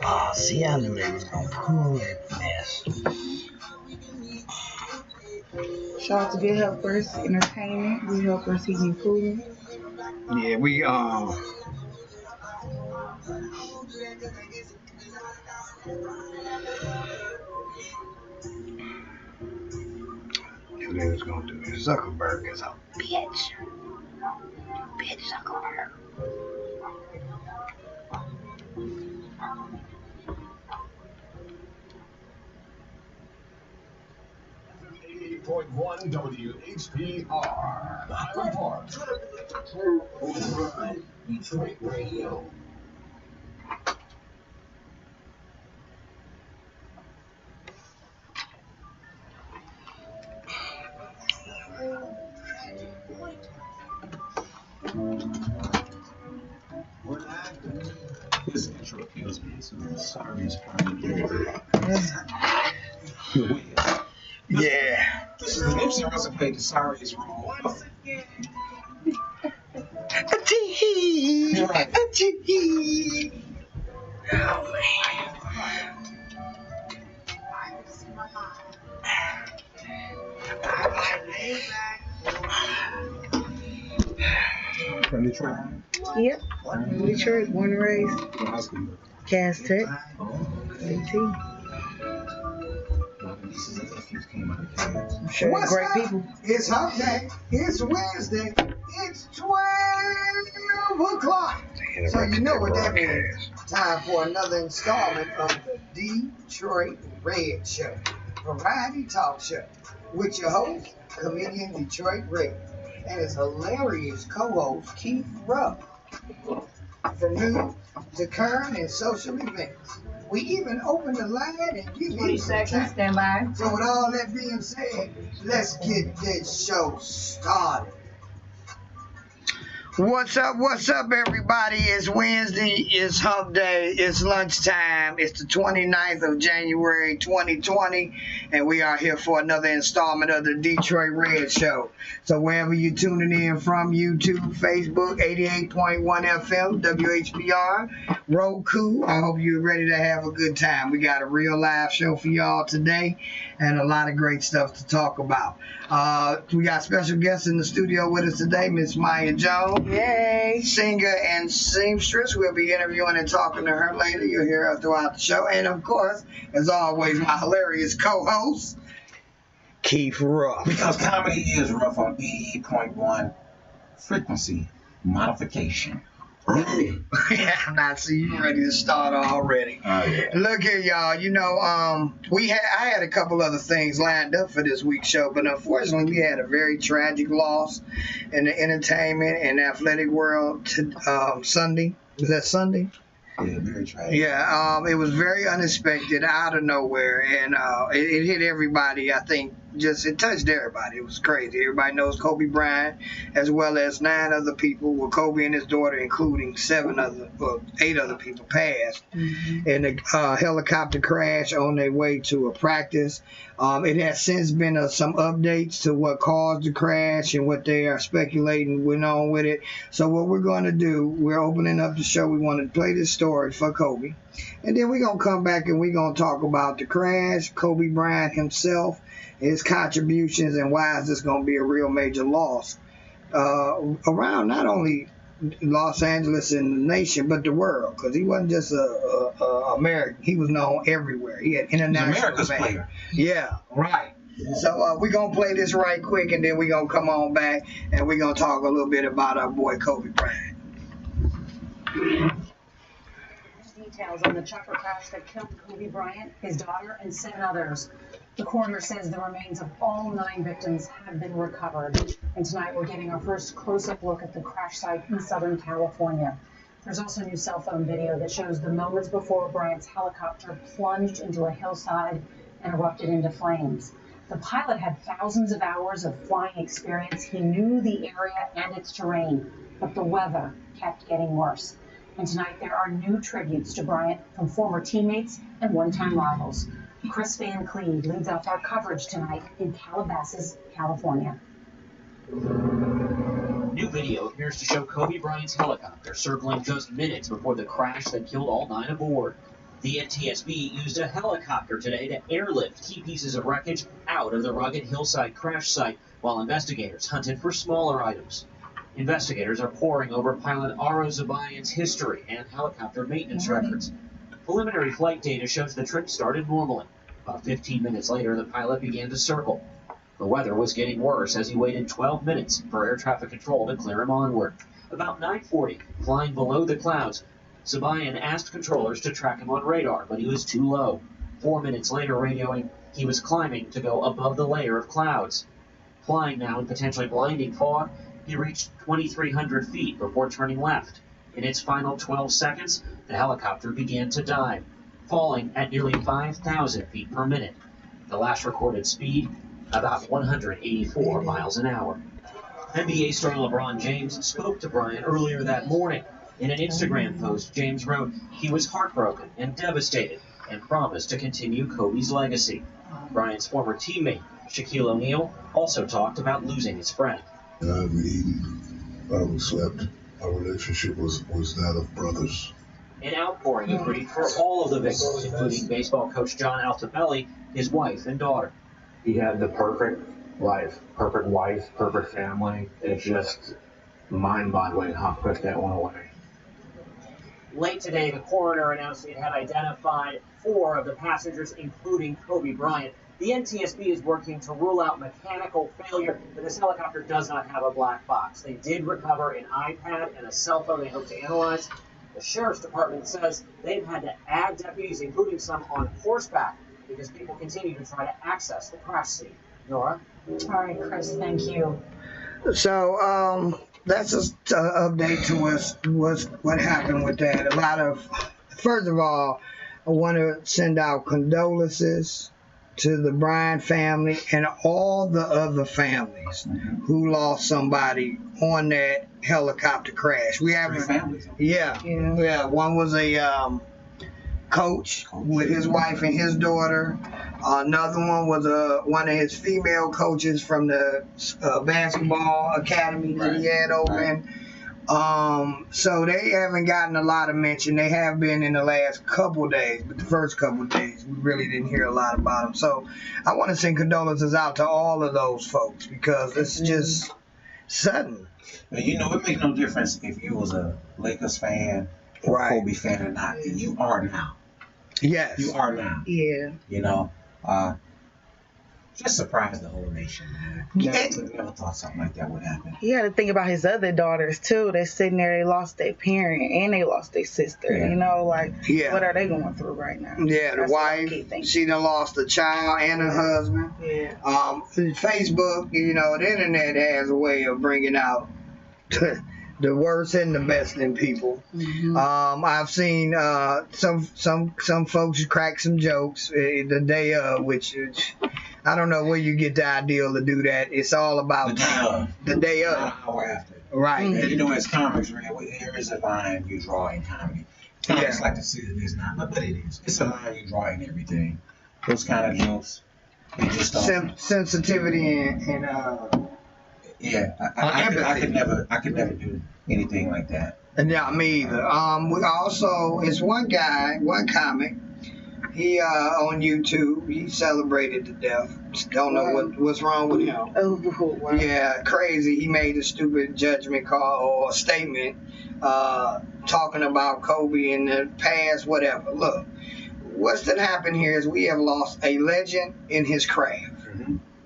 Oh, see, I knew they was gonna pull that mess. Shout out to Good Helpers Entertainment, Good Helpers Heating and Cooling. Yeah, we knew they was gonna do it. Zuckerberg is a bitch. Bitch Zuckerberg. .1 WHPR, Highland Park, Detroit Radio. This intro kills me, so I'm sorry it's probably Yeah. This is the Nipsey Russell played the sorriest role. Right. Oh From Detroit. Yep. Detroit, born and raised. High school. Cass Tech. CT. Nieces and nephews came out of kids. I'm sure What's great up? people. It's Hump Day. It's Wednesday. It's 12 o'clock. So you know what that means. Time for another installment of the Detroit Red Show. Variety talk show with your host, comedian Detroit Red, and his hilarious co-host, Keith Rupp. From new to current and social events. We even open the line and give 20 you some seconds, time. stand by. So with all that being said, let's get this show started. What's up, everybody? It's Wednesday, it's Hump Day, it's lunchtime, it's the 29th of January 2020, and we are here for another installment of the Detroit Red Show. So wherever you're tuning in from, YouTube, Facebook, 88.1 FM, WHPR, Roku, I hope you're ready to have a good time. We got a real live show for y'all today, and a lot of great stuff to talk about. We got special guests in the studio with us today, Miss Maya Jones. Yay. Singer and seamstress. We'll be interviewing and talking to her later. You'll hear her throughout the show. And of course, as always, my hilarious co-host, Keith Ruff. Because comedy is rough on 88.1 frequency modification. Yeah, I'm not see you ready to start already. Yeah. Look here, y'all. You know, I had a couple other things lined up for this week's show, but unfortunately, we had a very tragic loss in the entertainment and athletic world Sunday. Was that Sunday? Yeah, very tragic. Yeah, it was very unexpected, out of nowhere, and it hit everybody. I think it touched everybody. It was crazy. Everybody knows Kobe Bryant, as well as 9 other people, with Kobe and his daughter, including 8 other people passed in a helicopter crash on their way to a practice. It has since been some updates to what caused the crash and what they are speculating went on with it. So what we're going to do, we're opening up the show. We want to play this story for Kobe, and then we're going to come back and we're going to talk about the crash, Kobe Bryant himself, his contributions, and why is this going to be a real major loss around not only Los Angeles and the nation, but the world, because he wasn't just a American. He was known everywhere. He had international America's fame. player. Yeah, right. So we're going to play this right quick, and then we're going to come on back, and we're going to talk a little bit about our boy Kobe Bryant. Details on the trucker crash that killed Kobe Bryant, his daughter, and 7 others. The coroner says the remains of all 9 victims have been recovered. And tonight we're getting our first close-up look at the crash site in Southern California. There's also new cell phone video that shows the moments before Bryant's helicopter plunged into a hillside and erupted into flames. The pilot had thousands of hours of flying experience. He knew the area and its terrain, but the weather kept getting worse. And tonight there are new tributes to Bryant from former teammates and one-time rivals. Chris Van Cleve leads off our coverage tonight in Calabasas, California. New video appears to show Kobe Bryant's helicopter circling just minutes before the crash that killed all 9 aboard. The NTSB used a helicopter today to airlift key pieces of wreckage out of the rugged hillside crash site while investigators hunted for smaller items. Investigators are poring over pilot Aro Zabayan's history and helicopter maintenance records. Preliminary flight data shows the trip started normally. About 15 minutes later, the pilot began to circle. The weather was getting worse as he waited 12 minutes for air traffic control to clear him onward. About 9:40, flying below the clouds, Zabayan asked controllers to track him on radar, but he was too low. 4 minutes later, radioing he was climbing to go above the layer of clouds. Flying now in potentially blinding fog, he reached 2,300 feet before turning left. In its final 12 seconds, the helicopter began to dive, falling at nearly 5,000 feet per minute. The last recorded speed, about 184 miles an hour. NBA star LeBron James spoke to Bryant earlier that morning. In an Instagram post, James wrote he was heartbroken and devastated and promised to continue Kobe's legacy. Bryant's former teammate, Shaquille O'Neal, also talked about losing his friend. I haven't eaten, I haven't slept. Our relationship was that of brothers. An outpouring of grief for all of the victims, including baseball coach John Altobelli, his wife and daughter. He had the perfect life, perfect wife, perfect family. It's just mind-boggling how quick that went away. Late today, the coroner announced it had identified 4 of the passengers, including Kobe Bryant. The NTSB is working to rule out mechanical failure, but this helicopter does not have a black box. They did recover an iPad and a cell phone they hope to analyze. The Sheriff's Department says they've had to add deputies, including some on horseback, because people continue to try to access the crash scene. Nora? All right, Chris, thank you. So that's just an update to what happened with that. First of all, I want to send out condolences to the Bryant family and all the other families who lost somebody on that helicopter crash. We have 3 families. Yeah. One was a coach with his wife and his daughter. Another one was one of his female coaches from the basketball academy that he had open. So they haven't gotten a lot of mention. They have been in the last couple days, but the first couple days we really didn't hear a lot about them. So I want to send condolences out to all of those folks because it's just sudden. But you know, it makes no difference if you was a Lakers fan or Kobe fan or not. You are now. Yes. You are now. Yeah. You know, just surprised the whole nation, man. Never thought something like that would happen. You got to think about his other daughters too. They're sitting there. They lost their parent and they lost their sister. Yeah. You know, like what are they going through right now? Yeah, the wife. She done lost a child and her husband. Yeah. Facebook, you know, the internet has a way of bringing out the worst and the best in people. I've seen some folks crack some jokes the day of, which I don't know where you get the idea to do that. It's all about the day of. Not an hour after. Right. And you know, as comics, there is a line you draw in comedy. Comics like to say that it's not, but it is. It's a line you draw in everything. Those kind of jokes. They just don't. Sensitivity and yeah, I could never do anything like that. Yeah, me either. We also, it's one comic. He on YouTube, he celebrated to death. Don't know what's wrong with him. Oh, wow. Yeah, crazy. He made a stupid judgment call or a statement talking about Kobe in the past, whatever. Look, what's done happened here is we have lost a legend in his craft.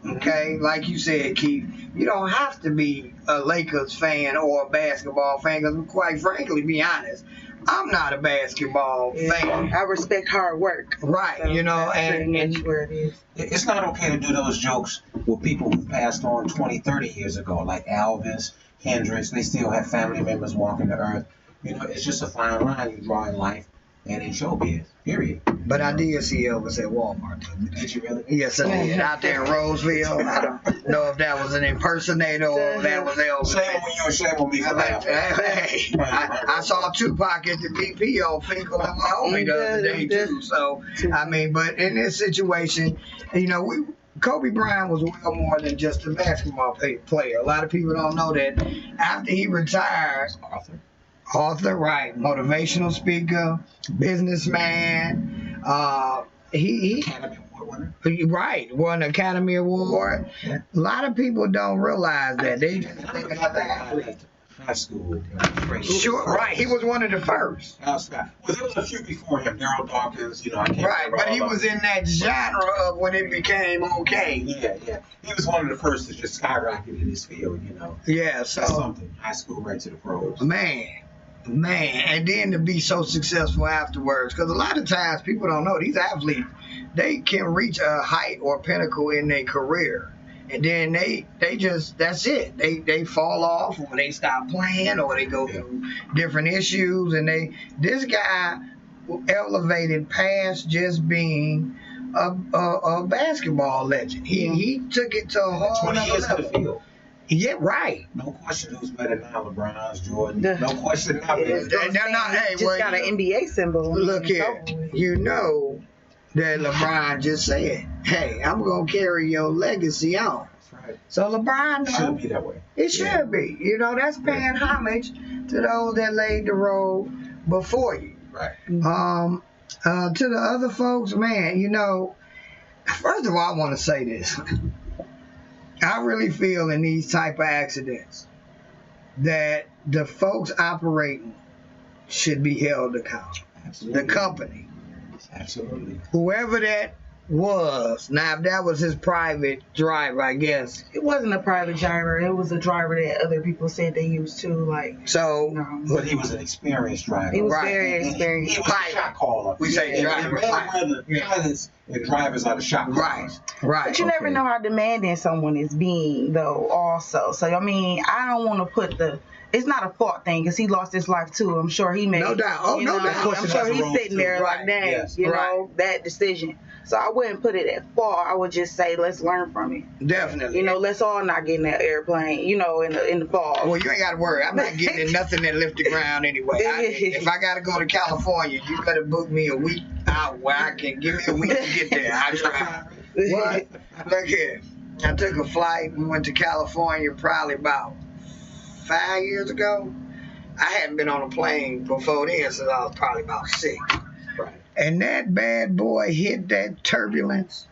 Okay, like you said, Keith, you don't have to be a Lakers fan or a basketball fan, because quite frankly, be honest, I'm not a basketball fan. I respect hard work. Right, so you know, and where it is. It's not okay to do those jokes with people who passed on 20, 30 years ago, like Elvis, Hendrix. They still have family members walking the earth. You know, it's just a fine line you draw in life. and in showbiz. Period. But I did see Elvis at Walmart. Did you really? Yes, I did. Out there in Roseville. I don't know if that was an impersonator or that was Elvis. Shame on you and shame on me for laughing. Hey, I saw Tupac at the BP on Finkel and my homie the other day too. So I mean, but in this situation, you know, Kobe Bryant was well more than just a basketball player. A lot of people don't know that after he retired, author, right, motivational speaker, businessman. He Academy Award winner. right, won an Academy Award. Yeah. A lot of people don't realize that. They just think about the athlete. High school. Sure, right. He was one of the first. Well, there was a few before him. Daryl Dawkins, you know, I can't Right, remember but all he of was them. in that genre of when it became okay. Yeah. He was one of the first to just skyrocket in his field, you know. Yeah, That's so something. High school right to the pros. man, and then to be so successful afterwards, because a lot of times people don't know these athletes, they can reach a height or pinnacle in their career, and then they just, that's it. They fall off, or they stop playing, or they go through different issues, and this guy elevated past just being a basketball legend. He took it to a whole 20 nother years in the level. field. Yeah, right. No question who's better now, LeBron's, Jordan. The- No question now. They're not, hey, just well, got an NBA symbol. Look here, you know that LeBron just said, "Hey, I'm gonna carry your legacy on." That's right. So LeBron, Should be that way. it should be. You know, that's paying homage to those that laid the road before you. Right. To the other folks, man, you know, first of all, I want to say this. I really feel in these type of accidents that the folks operating should be held accountable. Absolutely. The company, Absolutely. whoever that was. Now, if that was his private driver, I guess. It wasn't a private driver. It was a driver that other people said they used too. Like, So, But he was an experienced driver. he was Right. very He experienced. was a shot caller. We say driver. Rather pilots and drivers are the shot callers. right. But you never know how demanding someone is being, though, also. So, I mean, I don't want to put it's not a fault thing because he lost his life, too. I'm sure he made No doubt. Oh, you no know, doubt. I'm sure he's sitting there Right. like, dang, Yes. you Right. know, that decision. So I wouldn't put it at fault. I would just say, let's learn from it. Definitely. You know, let's all not get in that airplane, you know, in the fall. Well, you ain't got to worry. I'm not getting in nothing that lift the ground anyway. If I got to go to California, you better book me a week out where I can give me a week to get there. I try. What? Look here. I took a flight. We went to California probably about 5 years ago. I hadn't been on a plane before then since I was probably about 6. Right. And that bad boy hit that turbulence.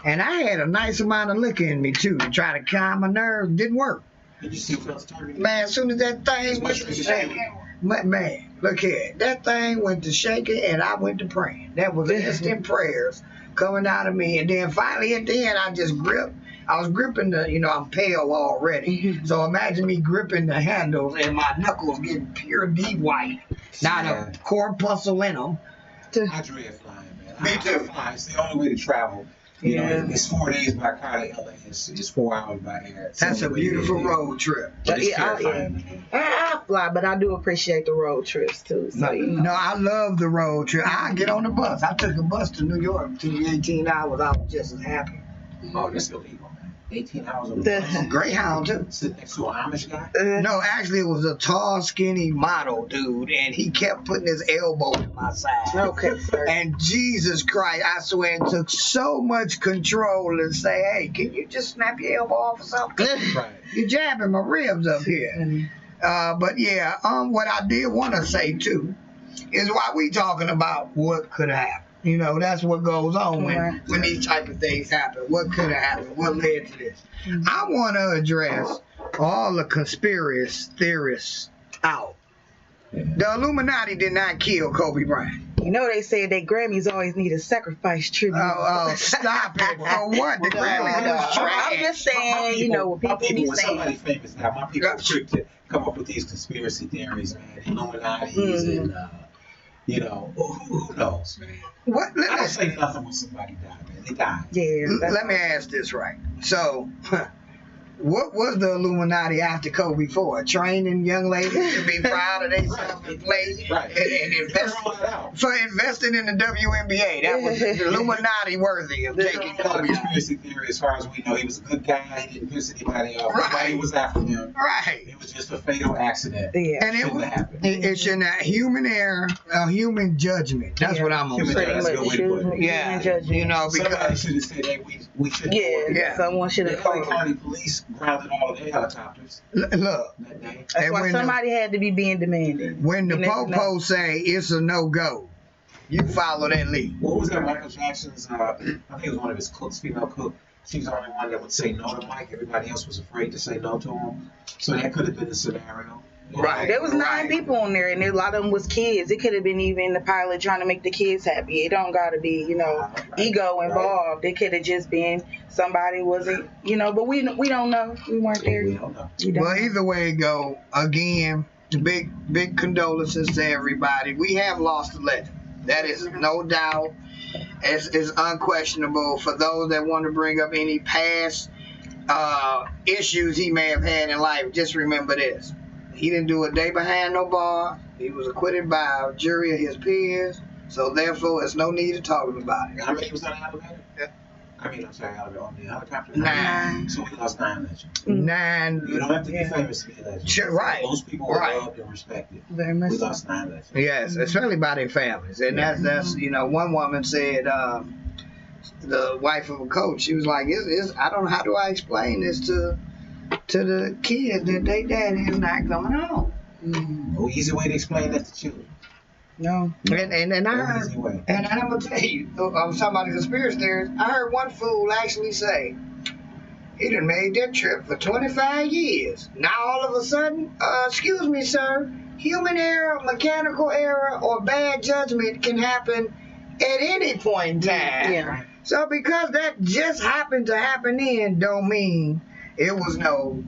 And I had a nice amount of liquor in me, too, to try to calm my nerves. Didn't work. Did you see Phil's turbulence? Man, as soon as that thing went to shaking, man, look here. That thing went to shaking and I went to praying. That was instant prayers coming out of me. And then finally at the end, I just gripped. I was gripping I'm pale already. So imagine me gripping the handles and my knuckles getting pure deep white. Not a corpuscle in them. I dread flying, man. Me I too. fly. It's the only way to travel. You know, it's 4 days by car to LA. It's 4 hours by air. It's That's the a only way to beautiful get there. road trip. But it's Yeah, terrifying, man. I fly, but I do appreciate the road trips, too. So, you know. No, I love the road trip. I get on the bus. I took a bus to New York. Took me 18 hours. I was just as happy. Oh, that's illegal, man. 18 hours on the The- bus. Greyhound too. Sit next to an Amish guy. No, actually, it was a tall, skinny model dude, and he kept putting his elbow in my side. Okay, sir. And Jesus Christ, I swear, it took so much control to say, "Hey, can you just snap your elbow off or something? Right. You're jabbing my ribs up here." But yeah, what I did want to say too is why we talking about what could have happened. You know, that's what goes on when these type of things happen. What could have happened? What led to this? I want to address all the conspiracy theorists out. The Illuminati did not kill Kobe Bryant. You know they say that Grammys always need a sacrifice tribute. Oh, stop it. For what? The Grammys was trash. I'm just saying, you know, what my people be when saying. somebody famous now, my people are quick to come up with these conspiracy theories, man. Illuminati's and, who knows, man. What? I don't say nothing when somebody died, man. They died. Yeah. Let me ask this right. So, What was the Illuminati after Kobe for? Training young ladies to be proud of themselves and play and invest for investing in the WNBA. That was the Illuminati worthy of taking Kobe. Conspiracy theory, as far as we know, he was a good guy. He didn't piss anybody off. Nobody was after him. Right. It was just a fatal accident. Yeah. And Shouldn't have happened. it shouldn't have human error, human judgment. That's what I'm gonna Human say. judgment. That's a good way to put it. Yeah, you know, Somebody because should have said, hey, we should Yeah, someone should The have Clay told. County Police grounded all of their helicopters look, that day. That's and why when somebody had to be being demanded. when the And that's popo say it's a no go, you follow that lead. What was that Michael Jackson's, I think it was one of his cooks, female cook. She's the only one that would say no to Mike. Everybody else was afraid to say no to him. So that could have been the scenario. Right. There was 9 people on there, and a lot of them was kids. It could have been even the pilot trying to make the kids happy. It don't gotta be, ego involved. It could have just been somebody wasn't, But we don't know. We weren't there. We don't know. Well, either way it go, again, big condolences to everybody. We have lost a legend. That is no doubt. It's unquestionable. For those that want to bring up any past issues he may have had in life, just remember this. He didn't do a day behind no bar. He was acquitted by a jury of his peers. So therefore, there's no need of talking about it. How many was on the elevator? I'm sorry, on the helicopter? 9. So we lost 9 legends. 9. You don't have to be famous to be a legend. Sure, right. Most people are loved and respected. Very much We so. lost 9 legends. Yes, especially by their families. And that's one woman said, the wife of a coach, she was like, I don't know, how do I explain this to the kids that they daddy is not coming home? No easy way to explain that to children. No. And I No heard, easy way. and I'm gonna tell you, I'm talking about the conspiracy theories. I heard one fool actually say he done made that trip for 25 years. Now all of a sudden, excuse me, sir, human error, mechanical error, or bad judgment can happen at any point in time. Yeah. So because that just happened to happen then, don't mean it was no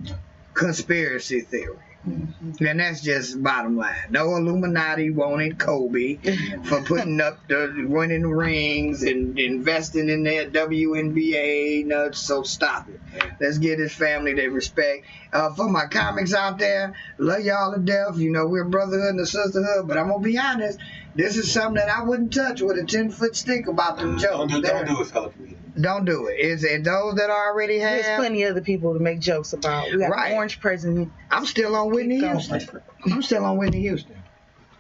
conspiracy theory. And that's just bottom line. No Illuminati wanted Kobe for putting up winning rings and investing in their WNBA. No, so stop it. Let's give his family their respect. For my comics out there, love y'all to death. We're brotherhood and a sisterhood. But I'm gonna be honest, this is something that I wouldn't touch with a 10-foot stick about them jokes. Don't do it, fellow comedians. Don't do it. Is it those that already have? There's plenty of other people to make jokes about. We got Right. the orange president. I'm still on Whitney Keep going. Houston. I'm still on Whitney Houston.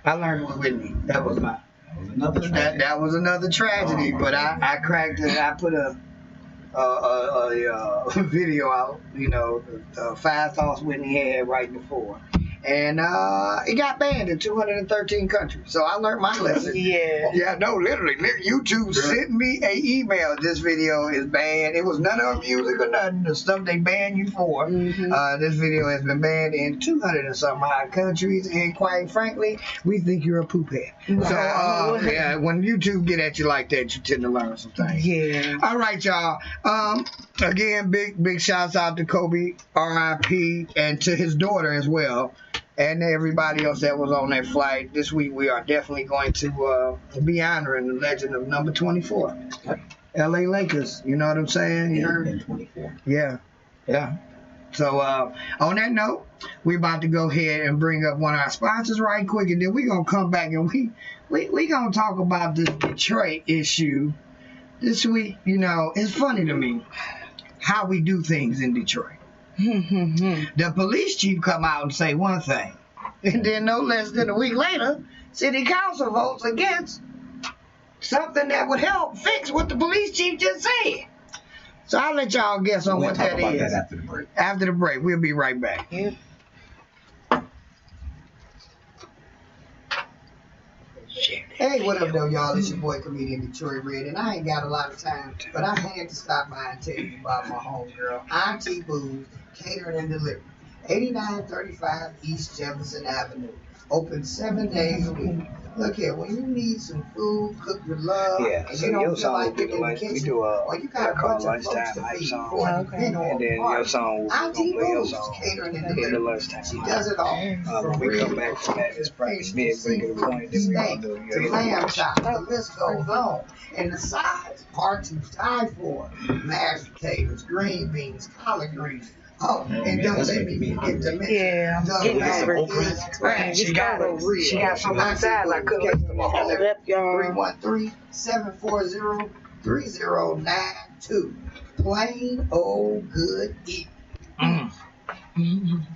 I learned with Whitney. That was my. That was another tragedy. But I cracked it. I put a video out. The 5 thoughts Whitney had right before. And it got banned in 213 countries. So I learned my lesson. Yeah. Yeah, no, literally. YouTube sent me an email. This video is banned. It was none of music or nothing. The stuff they ban you for. This video has been banned in 200 and some odd countries. And quite frankly, we think you're a poop head. So, when YouTube get at you like that, you tend to learn some things. Yeah. All right, y'all. Again, big shouts out to Kobe, R.I.P., and to his daughter as well. And everybody else that was on that flight. This week we are definitely going to be honoring the legend of number 24. LA Lakers, you know what I'm saying? You heard? 24. Yeah. So on that note, we're about to go ahead and bring up one of our sponsors right quick, and then we're going to come back and we going to talk about this Detroit issue. This week, it's funny to me how we do things in Detroit. The police chief come out and say one thing, and then no less than a week later, city council votes against something that would help fix what the police chief just said. So I'll let y'all guess on what that is. That after the break. After the break, we'll be right back. Yeah. Hey, what up, though, y'all? It's your boy, comedian Detroit Red, and I ain't got a lot of time, but I had to stop by and tell you about my homegirl, Auntie Boo's Catering and Delivery, 8935 East Jefferson Avenue. Open 7 days a week. Look here, when you need some food cooked with love, and you don't feel like getting in the kitchen, or you got a bunch of folks to feed for an event or a party, Auntie Boo's Catering and Delivery. She does it all. From we come ribs back from that, it's probably fish, bigger point than we steak, gonna do. to lamb chop, the list goes on. And the sides are to die for. Mashed potatoes, green beans, collard greens, Oh, and don't that's let me making me forget to mention. Yeah, I'm getting Get some over it. okra. Right, She got it. She got some outside. I couldn't listen to them all. Hold it up, y'all. 313-740-3092. Plain old good eat.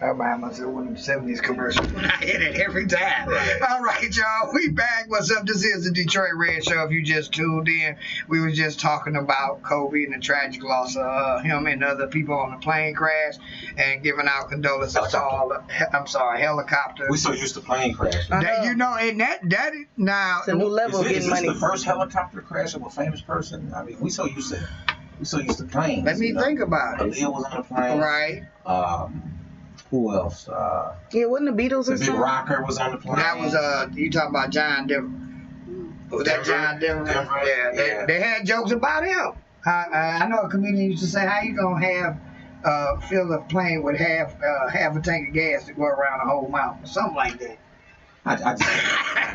I remind myself one of them 70s commercials when I hit it every time. All right, y'all. We back. What's up? This is the Detroit Red Show. If you just tuned in, we was just talking about Kobe and the tragic loss of him and other people on the plane crash and giving out condolences to all the, helicopter. We so used to plane crashes. That, you know, and that now. It's a new level of Is getting this money. the first helicopter crash of a famous person? I mean, we so used to planes. Let me think about it. Aaliyah was on a plane. Right. Who else? Yeah, wasn't the Beatles The or Big something? Rocker was on the plane. That was you talking about John Denver. Was that John Denver? Yeah, they had jokes about him. I know a comedian used to say, "How you gonna have fill a plane with half a tank of gas to go around a whole mountain?" Something like that. I just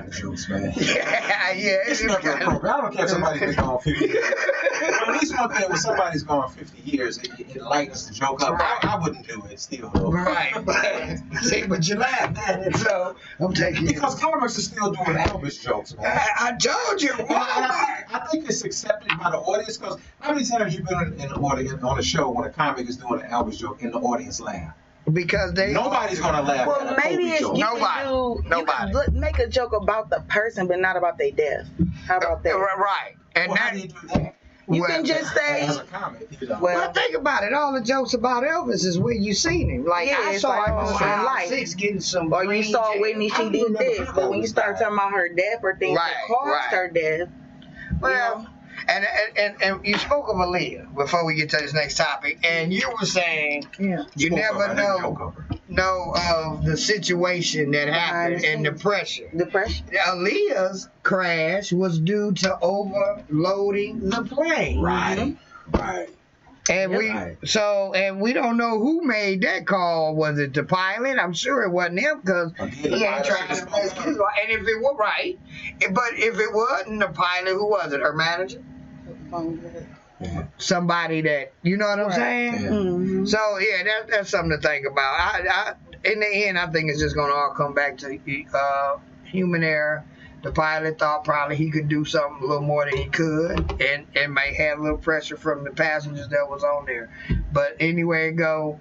the jokes, man. Yeah. It's not that appropriate. I don't care if somebody's been gone 50 years. But at least one thing, when somebody's gone 50 years, it lightens the joke up. I wouldn't do it still, though. Right. See, but you laughed at it, so I'm taking it. Because comics are still doing Elvis jokes, man. I told you. I think it's accepted by the audience, because how many times you've been in the audience on a show when a comic is doing an Elvis joke and the audience laugh? Because nobody's gonna laugh. Well, at a maybe Kobe it's joke. you could make a joke about the person, but not about their death. How about that? Right. And how do you do that? You can just say. As a comic, you know. Well, think about it. All the jokes about Elvis is where you seen him. Like Yeah, I it's saw like him on on Aisle life. 6 getting some. Or you saw green Whitney, jam. she did this. But when you start talking about her death or things that caused her death, well, and you spoke of Aaliyah before we get to this next topic, and you were saying you never know of the situation that happened and the pressure. Aaliyah's crash was due to overloading the plane. Right. And we don't know who made that call. Was it the pilot? I'm sure it wasn't him, because he ain't trying to rescue. And if it was right, but if it wasn't the pilot, who was it? Her manager? Somebody that, you know what I'm saying? Mm-hmm. So yeah, that's something to think about. I in the end, I think it's just gonna all come back to human error. The pilot thought probably he could do something a little more than he could, and may have a little pressure from the passengers that was on there. But anyway it go,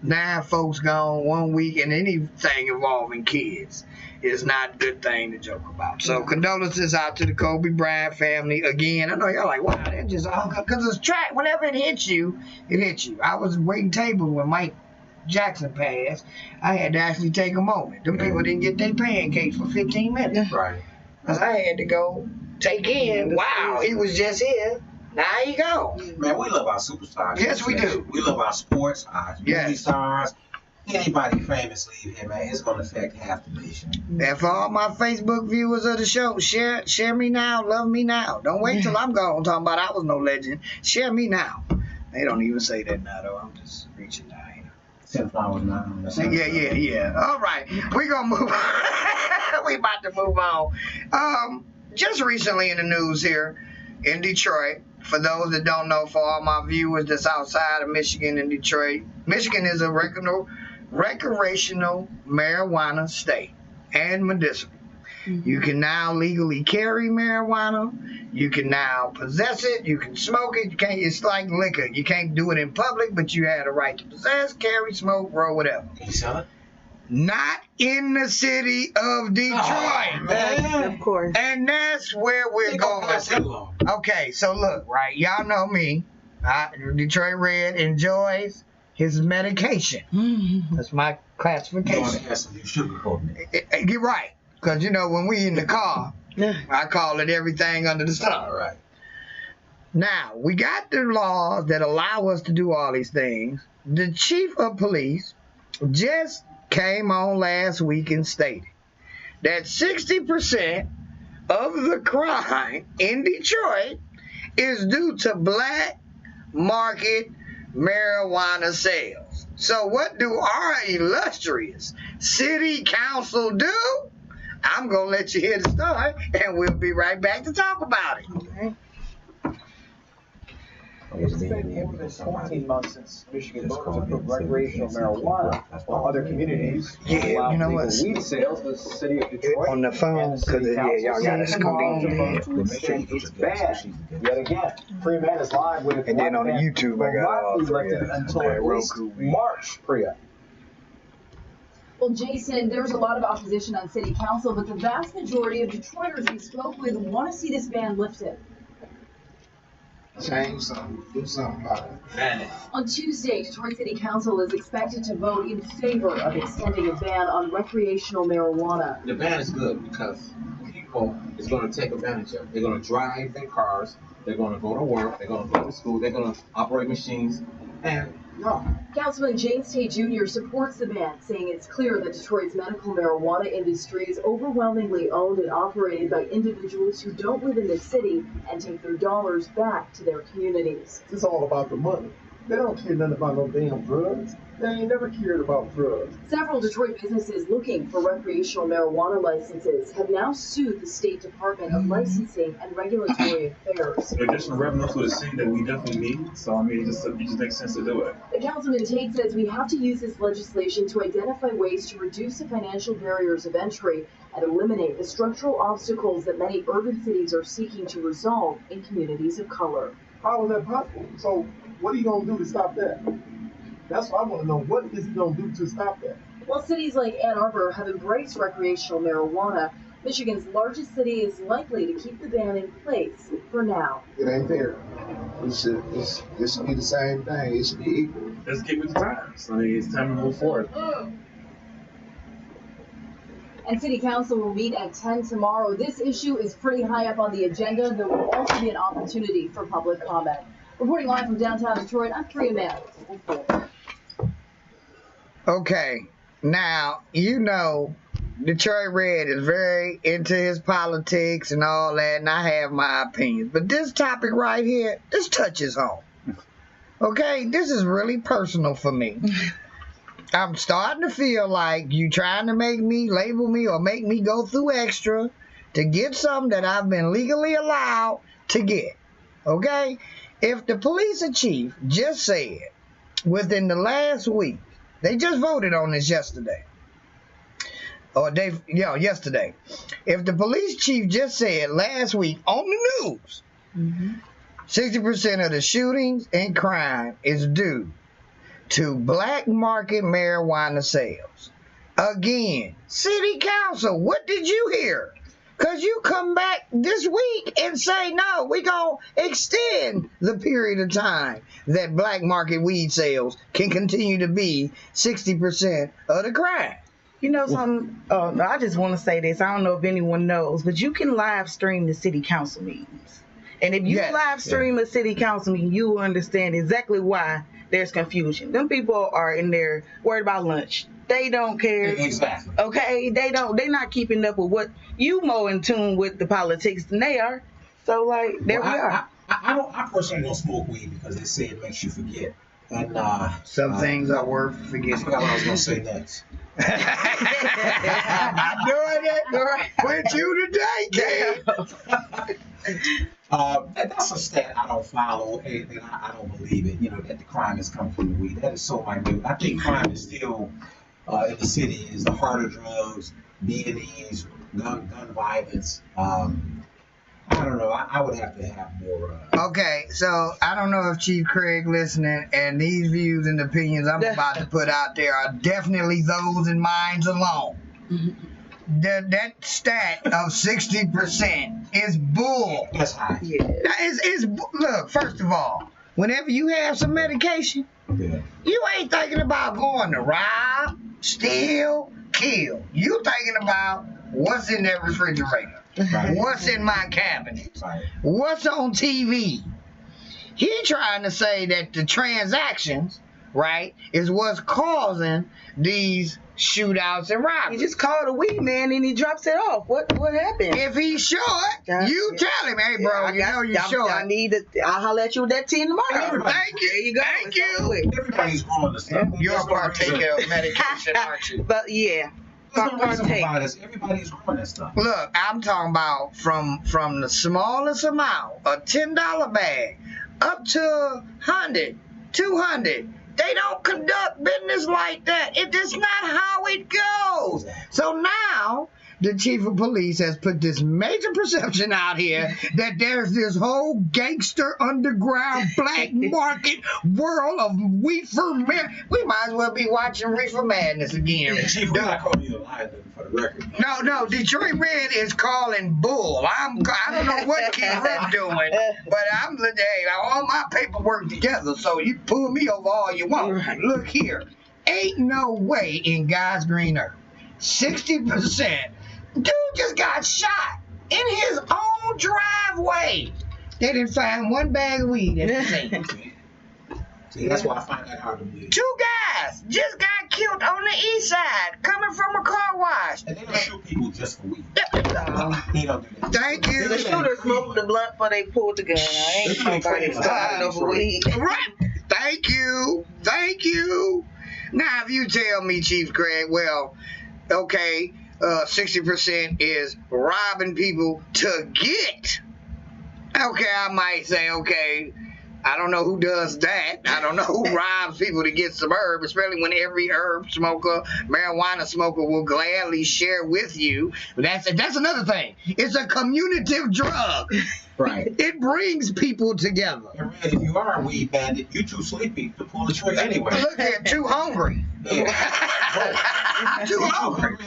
9 folks gone 1 week, and anything involving kids is not a good thing to joke about. So condolences out to the Kobe Bryant family. Again, I know y'all like, wow, that just all, because it's track. Whenever it hits you, it hits you. I was waiting tables when Mike Jackson passed. I had to actually take a moment. Them people didn't get their pancakes for 15 minutes. Right. Because I had to go take in, wow, he was just here. Now he go. Man, we love our superstars. Yes, we do. We love our sports, our movie stars. Anybody famous leave here, man, it's going to affect half the nation. And for all my Facebook viewers of the show, share me now, love me now. Don't wait till I'm gone talking about I was no legend. Share me now. They don't even say that now, though. I'm just reaching out here. 10 flowers now. Yeah. All right. We're going to move on. We about to move on. Just recently in the news here in Detroit, for those that don't know, for all my viewers that's outside of Michigan and Detroit, Michigan is a recreational marijuana state and medicinal. You can now legally carry marijuana. You can now possess it. You can smoke it. You can't. It's like liquor. You can't do it in public, but you have the right to possess, carry, smoke, roll, whatever. Can you sell it? Not in the city of Detroit. Oh, man. Of course. And that's where we're going. Okay, so look, right? Y'all know me. Detroit Red enjoys his medication. That's my classification. You're right. Because, you know, when we in the car, I call it everything under the sun. All right. Now, we got the laws that allow us to do all these things. The chief of police just came on last week and stated that 60% of the crime in Detroit is due to black market marijuana sales. So what do our illustrious city council do? I'm going to let you hear the story, and we'll be right back to talk about it. It's It's been more than 14 months since Michigan voters approved recreational marijuana, while other communities allow you know legal what? weed sales. The city of Detroit On the phone, and the city because y'all got council a tomorrow to codeine vote to extend its ban. Yet again, Free Man is live with And then on the YouTube, I got all will not be three elected of them. until That at least Roku. March. Priya. Well, Jason, there's a lot of opposition on city council, but the vast majority of Detroiters we spoke with want to see this ban lifted. Change something. Do something about it. On Tuesday, Detroit City Council is expected to vote in favor of extending a ban on recreational marijuana. The ban is good because people is going to take advantage of it. They're going to drive their cars. They're going to go to work. They're going to go to school. They're going to operate machines. And no. Councilman James Tate Jr. supports the ban, saying it's clear that Detroit's medical marijuana industry is overwhelmingly owned and operated by individuals who don't live in the city and take their dollars back to their communities. It's all about the money. They don't care nothing about no damn drugs. They ain't never cared about drugs. Several Detroit businesses looking for recreational marijuana licenses have now sued the State Department of Licensing and Regulatory Affairs. Additional revenue for the city that we definitely need. So, I mean, it just makes sense to do it. The Councilman Tate says we have to use this legislation to identify ways to reduce the financial barriers of entry and eliminate the structural obstacles that many urban cities are seeking to resolve in communities of color. How is that possible? So what are you going to do to stop that? That's what I want to know. What is he going to do to stop that? While cities like Ann Arbor have embraced recreational marijuana, Michigan's largest city is likely to keep the ban in place for now. It ain't fair. It should be the same thing. It should be equal. Let's get with the times. I mean, it's time to move forward. And City Council will meet at 10 tomorrow. This issue is pretty high up on the agenda. There will also be an opportunity for public comment. Reporting live from downtown Detroit, I'm Priya Mann. Okay, now, you know, Detroit Red is very into his politics and all that, and I have my opinions. But this topic right here, this touches home. Okay, this is really personal for me. I'm starting to feel like you trying to make me, label me, or make me go through extra to get something that I've been legally allowed to get. Okay? If the police chief just said within the last week, they just voted on this yesterday. Yesterday. If the police chief just said last week on the news, 60% of the shootings and crime is due to black market marijuana sales. Again, city council, what did you hear? Because you come back this week and say, no, we're going to extend the period of time that black market weed sales can continue to be 60% of the crime. You know something? I just want to say this. I don't know if anyone knows, but you can live stream the city council meetings. And if you live stream a city council meeting, you will understand exactly why there's confusion. Them people are in there worried about lunch. They don't care. Exactly. Okay? They're not keeping up with what you more in tune with the politics than they are. So, like, there we are. I personally don't smoke weed because they say it makes you forget. And some things are worth forgetting. I forgot what I was going to say next. I'm doing it with you today, kid. That's a stat I don't follow, and I don't believe it. You know, that the crime has come from the weed. That is so minute. I think crime is still in the city is the harder drugs, B&Es, gun violence. I don't know. I would have to have more. Okay, so I don't know if Chief Craig listening, and these views and opinions I'm about to put out there are definitely those in minds alone. That stat of 60% is bull. That's high. Yeah. Look, first of all, whenever you have some medication, you ain't thinking about going to rob, steal, kill. You thinking about what's in that refrigerator. Right. What's in my cabinet? Right. What's on TV? He trying to say that the transactions, right, is what's causing these shootouts and robberies. He just called a weed man and he drops it off. What happened? If he's short, you tell him, hey, bro, you're short. I'll holler at you with that 10 tomorrow. Thank you. There you go. Thank you. Everybody's growing the stuff. You're a partaker of medication, aren't you? But yeah. Everybody's growing that stuff. Look, I'm talking about from the smallest amount, a $10 bag, up to 100, 200. They don't conduct business like that. It is not how it goes. So now the chief of police has put this major perception out here that there's this whole gangster underground black market world of reefer man. We might as well be watching Reefer Madness again. Chief, we're not calling you a liar for the record. No, Detroit Red is calling bull. I don't know what Keith Rupp doing, but I'm all my paperwork together, so you pull me over all you want. Look here, ain't no way in God's green earth 60%. Dude just got shot in his own driveway. They didn't find one bag of weed at the scene. See, that's why I find that hard to believe. 2 guys just got killed on the east side coming from a car wash. And they don't shoot people just for weed. They don't do that. Thank you. The shooter smoked the blunt before they pulled the gun. I ain't nobody starting over weed. Right. Thank you. Now, if you tell me, Chief Craig, well, okay, 60% is robbing people to get. Okay, I might say, okay, I don't know who does that. I don't know who robs people to get some herb, especially when every herb smoker, marijuana smoker will gladly share with you. But that's another thing. It's a communicative drug. Right. It brings people together. And Red, if you are a weed bandit, you're too sleepy to pull the trigger anyway. Look here, too hungry. Too hungry.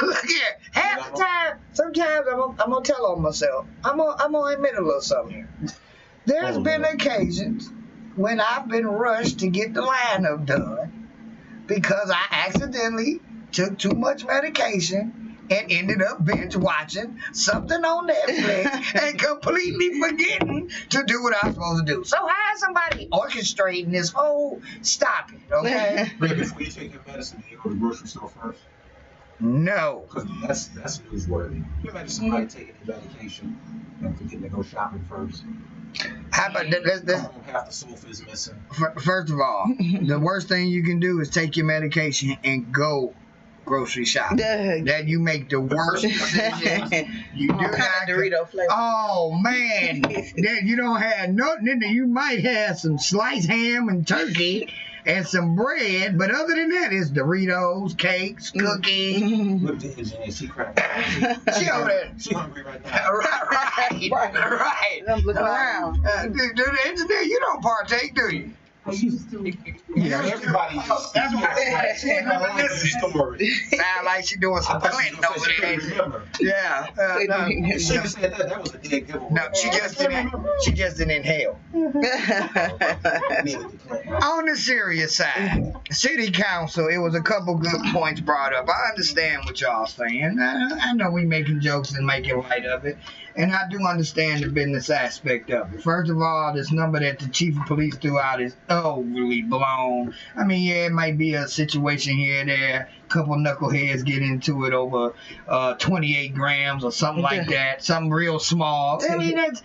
Look here, half the time, sometimes I'm gonna tell on myself. I'm gonna admit a little something here. There's been occasions when I've been rushed to get the lineup done because I accidentally took too much medication and ended up binge watching something on Netflix and completely forgetting to do what I'm supposed to do. So how is somebody orchestrating this whole stop it, okay? Red, before you take your medicine, do you go to the grocery store first? No. Because that's newsworthy. You imagine somebody taking their medication and forgetting to go shopping first. How about this? Half the sulfur is missing. First of all, the worst thing you can do is take your medication and go grocery shopping. That you make the worst decisions. You do not Dorito flavor. Oh man, that you don't have nothing in there. You might have some sliced ham and turkey and some bread, but other than that, it's Doritos, cakes, cookies. Look, the engineer, she cracked. She over there. She hungry right now. Right. I'm looking around. The engineer, you don't partake, do you? Yeah, everybody. That's what story. Sound like she doing some Clinton over there. Yeah. No, she said that was a dead giveaway. No, she just didn't inhale. On the serious side, city council, it was a couple good points brought up. I understand what y'all saying. I know we making jokes and making light of it, and I do understand the business aspect of it. First of all, this number that the chief of police threw out is overly blown. I mean, yeah, it might be a situation here and there. A couple knuckleheads get into it over 28 grams or something like that. Something real small. I mean, that's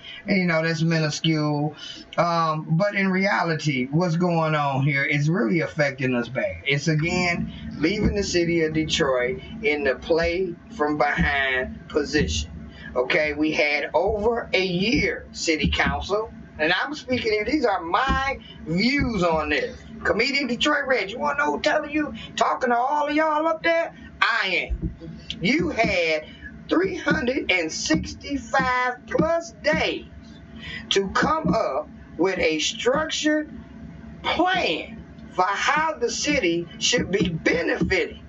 minuscule. But in reality, what's going on here is really affecting us bad. It's, again, leaving the city of Detroit in the play from behind position. Okay, we had over a year, city council, and I'm speaking here, these are my views on this. Comedian Detroit Red, you want to know who's telling you, talking to all of y'all up there? I am. You had 365 plus days to come up with a structured plan for how the city should be benefiting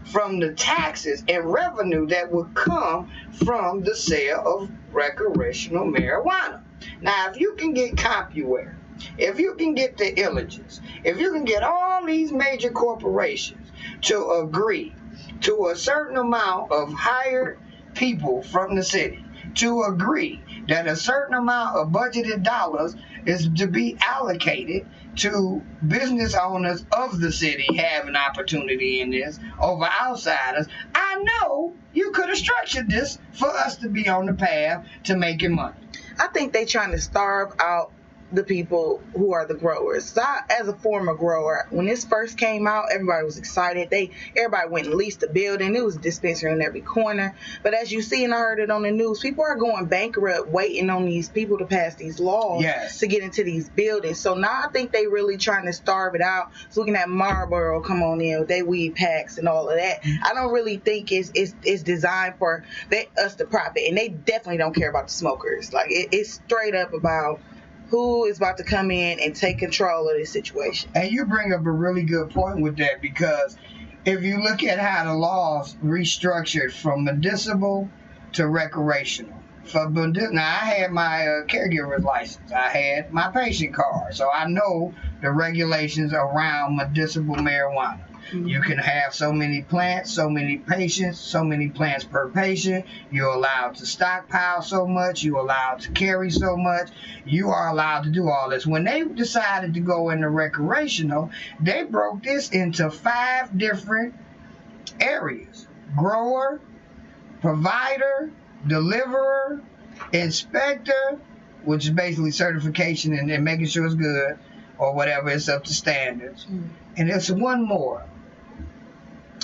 from the taxes and revenue that would come from the sale of recreational marijuana. Now, if you can get CompuWare, if you can get the Illiges, if you can get all these major corporations to agree to a certain amount of hired people from the city, to agree that a certain amount of budgeted dollars is to be allocated to business owners of the city have an opportunity in this over outsiders, I know you could have structured this for us to be on the path to making money. I think they trying to starve out the people who are the growers. So as a former grower, when this first came out, everybody was excited. Everybody went and leased the building. It was a dispensary in every corner. But as you see, and I heard it on the news, people are going bankrupt waiting on these people to pass these laws to get into these buildings. So now I think they really trying to starve it out. So we can have Marlboro come on in with their weed packs and all of that. I don't really think it's designed for us to profit. And they definitely don't care about the smokers. Like it's straight up about who is about to come in and take control of this situation. And you bring up a really good point with that, because if you look at how the laws restructured from medicinal to recreational. Now, I had my caregiver's license. I had my patient card. So I know the regulations around medicinal marijuana. You can have so many plants, so many patients, so many plants per patient. You're allowed to stockpile so much. You're allowed to carry so much. You are allowed to do all this. When they decided to go into recreational, they broke this into 5 different areas: grower, provider, deliverer, inspector, which is basically certification and making sure it's good or whatever, it's up to standards. And there's one more.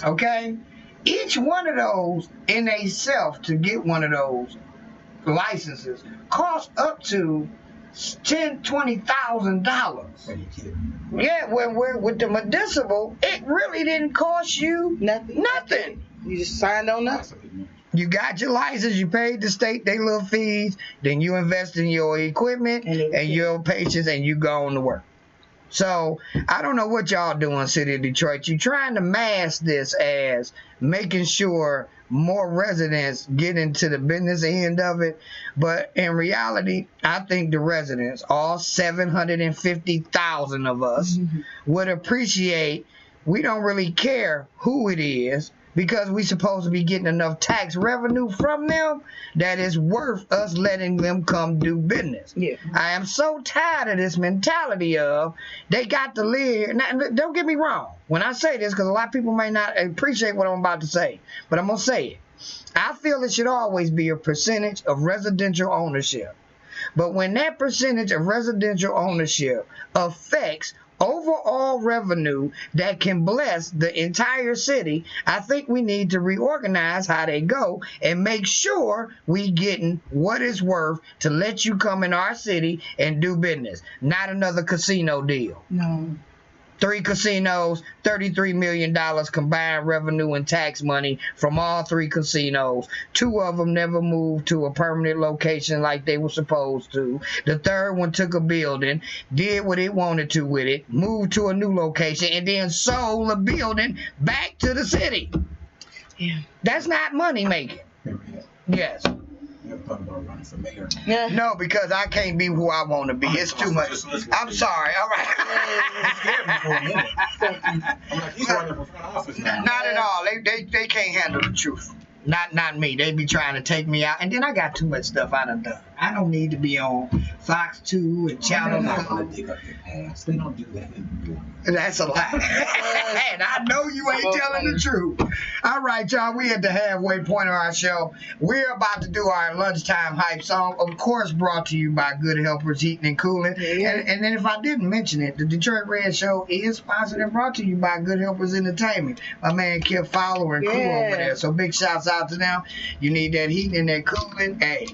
Okay? Each one of those in itself, to get one of those licenses, costs up to $20,000. Yeah, with the medicinal, it really didn't cost you nothing. You just signed on nothing. You got your license, you paid the state their little fees, then you invest in your equipment and your patients, and you go on to work. So I don't know what y'all doing, City of Detroit. You're trying to mask this as making sure more residents get into the business end of it. But in reality, I think the residents, all 750,000 of us, would appreciate, we don't really care who it is, because we supposed to be getting enough tax revenue from them that is worth us letting them come do business. Yeah. I am so tired of this mentality of they got to live. Now, don't get me wrong when I say this, because a lot of people may not appreciate what I'm about to say, but I'm going to say it. I feel it should always be a percentage of residential ownership. But when that percentage of residential ownership affects overall revenue that can bless the entire city, I think we need to reorganize how they go and make sure we getting what it's worth to let you come in our city and do business. Not another casino deal. No. 3 casinos, $33 million combined revenue and tax money from all 3 casinos. 2 of them never moved to a permanent location like they were supposed to. The 3rd one took a building, did what it wanted to with it, moved to a new location, and then sold the building back to the city. Yeah. That's not money making. Yes. No, because I can't be who I want to be. It's too much. I'm sorry. All right. Not at all. They can't handle the truth. Not me. They be trying to take me out, and then I got too much stuff I done done. I don't need to be on Fox 2 and Channel 4. They don't do that. That's a lie. And I know you ain't telling the truth. All right, y'all. We at the halfway point of our show. We're about to do our lunchtime hype song, of course, brought to you by Good Helpers Heating and Cooling. Yeah. And then if I didn't mention it, the Detroit Red Show is sponsored and brought to you by Good Helpers Entertainment. My man Kip Fowler and crew over there. So big shouts out to them. You need that heating and that cooling. Hey.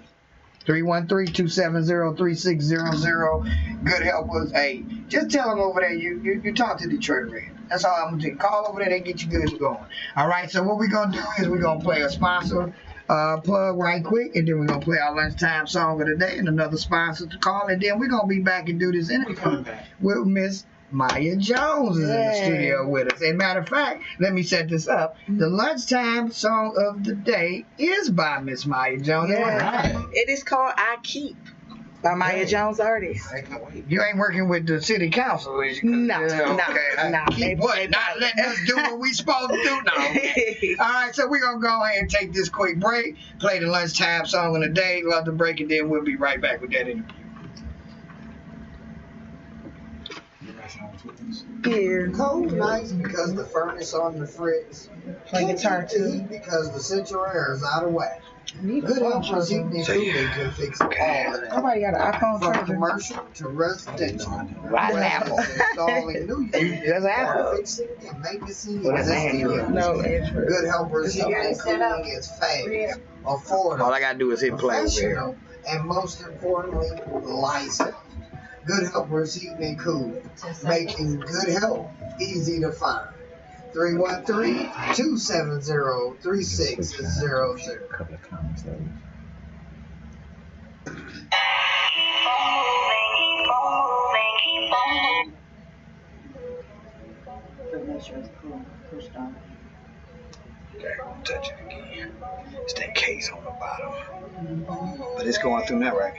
313-270-3600. Good Helpers. Hey, just tell them over there you talk to Detroit Red. That's all I'm going to do. Call over there, they get you good and going. All right, so what we're going to do is we're going to play a sponsor plug right quick, and then we're going to play our lunchtime song of the day and another sponsor to call, and then we're going to be back and do this interview with Miss Maya Jones is in the studio with us. As a matter of fact, let me set this up. The lunchtime song of the day is by Miss Maya Jones. Yeah. It is called I Keep by Maya Jones artist. You ain't working with the city council, is you? No. Keep what? Not letting us do what we supposed to do now. All right, so we're going to go ahead and take this quick break, play the lunchtime song of the day, love the break, and then we'll be right back with that interview. Here. Cold nights because the furnace on the fritz. Play guitar too. Because the central air is out of whack. Good helpers heating and cooling can fix all of that. Nobody got an iPhone From charger. commercial to residential. Right, an Apple. Installing new units, That's Apple. fixing and maintenance Well, that's existing Android. units. No, Android. Good helpers heating and cooling is fast, affordable, All I gotta do is hit play over here. professional, and most importantly, licensed. Good helpers heating and cooling, making good help easy to find. 313-270-3600. Couple of comments though. Okay, touch it again. It's that case on the bottom. But it's going through now, right?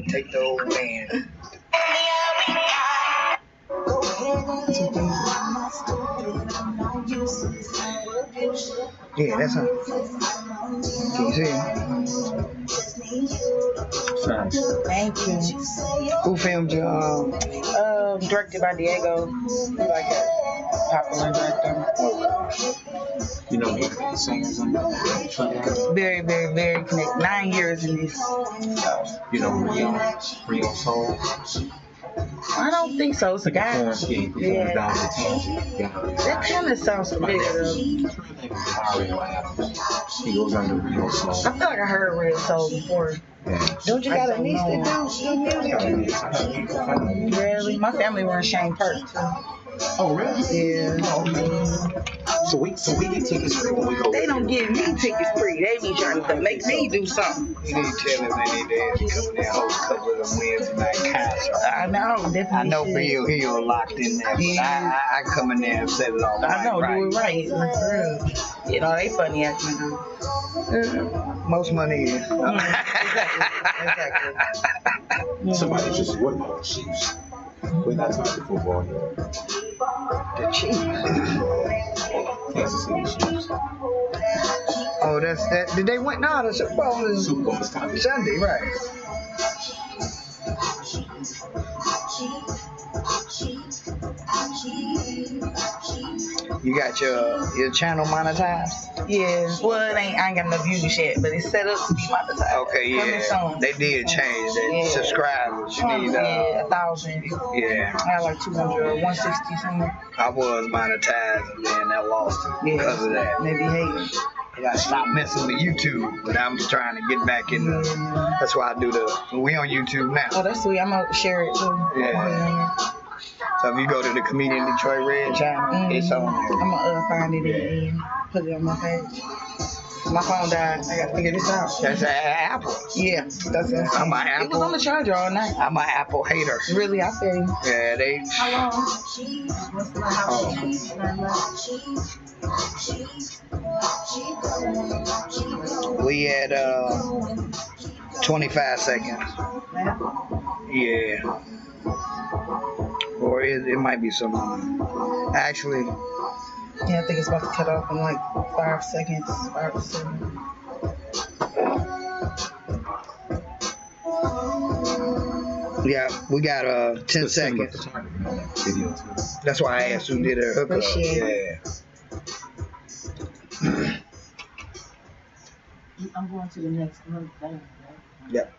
Take the old man. Yeah, that's her. Can you see it? Thank you. Who filmed you? Directed by Diego. He's like a popular director. You know, the singers on the Very, very, very connected. 9 years in this. So, you know, Rio Soul. I don't think so. It's a guy. Yeah. Down the tangent. That kind of sounds familiar. Mario Adams. He goes under Rio Soul. I feel like I heard Red Soul before. Yeah. Don't you got a niece that do music too? Really? My family were in Shane Park too. Oh, really? Yeah. So we get tickets free when we go. They don't give me tickets free. They be trying to make me do something. You need to tell them they need to come in there and host a couple of them Wednesday night concerts. I know, definitely. I know Bill Hill locked in there, but I come in there and set it off. I know, right. do it right. For real. You know, they funny acting though. Most money is. Exactly. Somebody just wouldn't know the Chiefs. We're not talking football here. The Chiefs. Kansas City Chiefs. Oh, that's that. Did they win? No, the Super Bowl is Sunday, right? You got your channel monetized? Yeah. Well, I ain't got no views yet, but it's set up to be monetized. Okay, yeah. They did change that. Yeah. Subscribers. You need, yeah, 1,000. Yeah. I got like 200 or 160 something. I was monetized and then I lost it because of that. Maybe hating. I gotta stop messing with YouTube, but I'm just trying to get back in the. That's why I do we on YouTube now. Oh, that's sweet. I'm gonna share it too. Yeah. So if you go to the Comedian Detroit Red channel, it's on there. I'm gonna find it and put it on my page. My phone died. I gotta figure this out. That's an Apple. Yeah, that's it. I'm an Apple. It was on the charger all night. I'm an Apple hater. Really, I feel you. Yeah, they. Hello. We had 25 seconds. Yeah. Or it might be some. Actually. Yeah, I think it's about to cut off in like 5 seconds, 5 to 7. Yeah, we got 10 seconds. That's why I asked who did her hookup. Yeah. I'm going to the next month thing. Yep.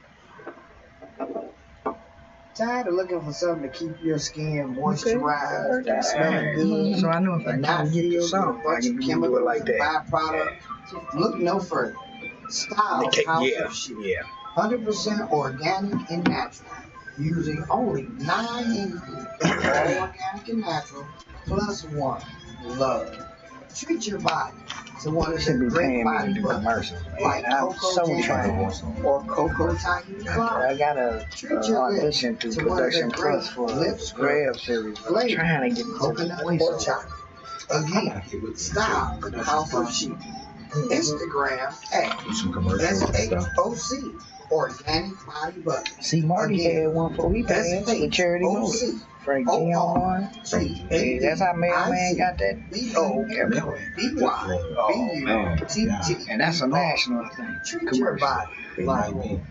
Tired of looking for something to keep your skin moisturized and smelling good. So I know if I and not can get filled you with a something, I bunch can of do chemicals it like and that. byproducts. Look no further. Styles House of Sheep. Yeah. 100% organic and natural. Using only 9 ingredients. All organic and natural. Plus 1. Love. Treat your body to one of the great body butters like Cocoa Jam or Cocoa Tahini Club. I got a audition to Production Plus for Lips Grab series. I'm trying to get coconut or chocolate. Again, style House of Sheep. Instagram at SHOC organic body butter. See, Marty had one for we passed the charity most. Frank G on one. Hey, that's how Mailman got that. Oh, okay. B-U-T-T. And that's a national thing. Treat your body like me.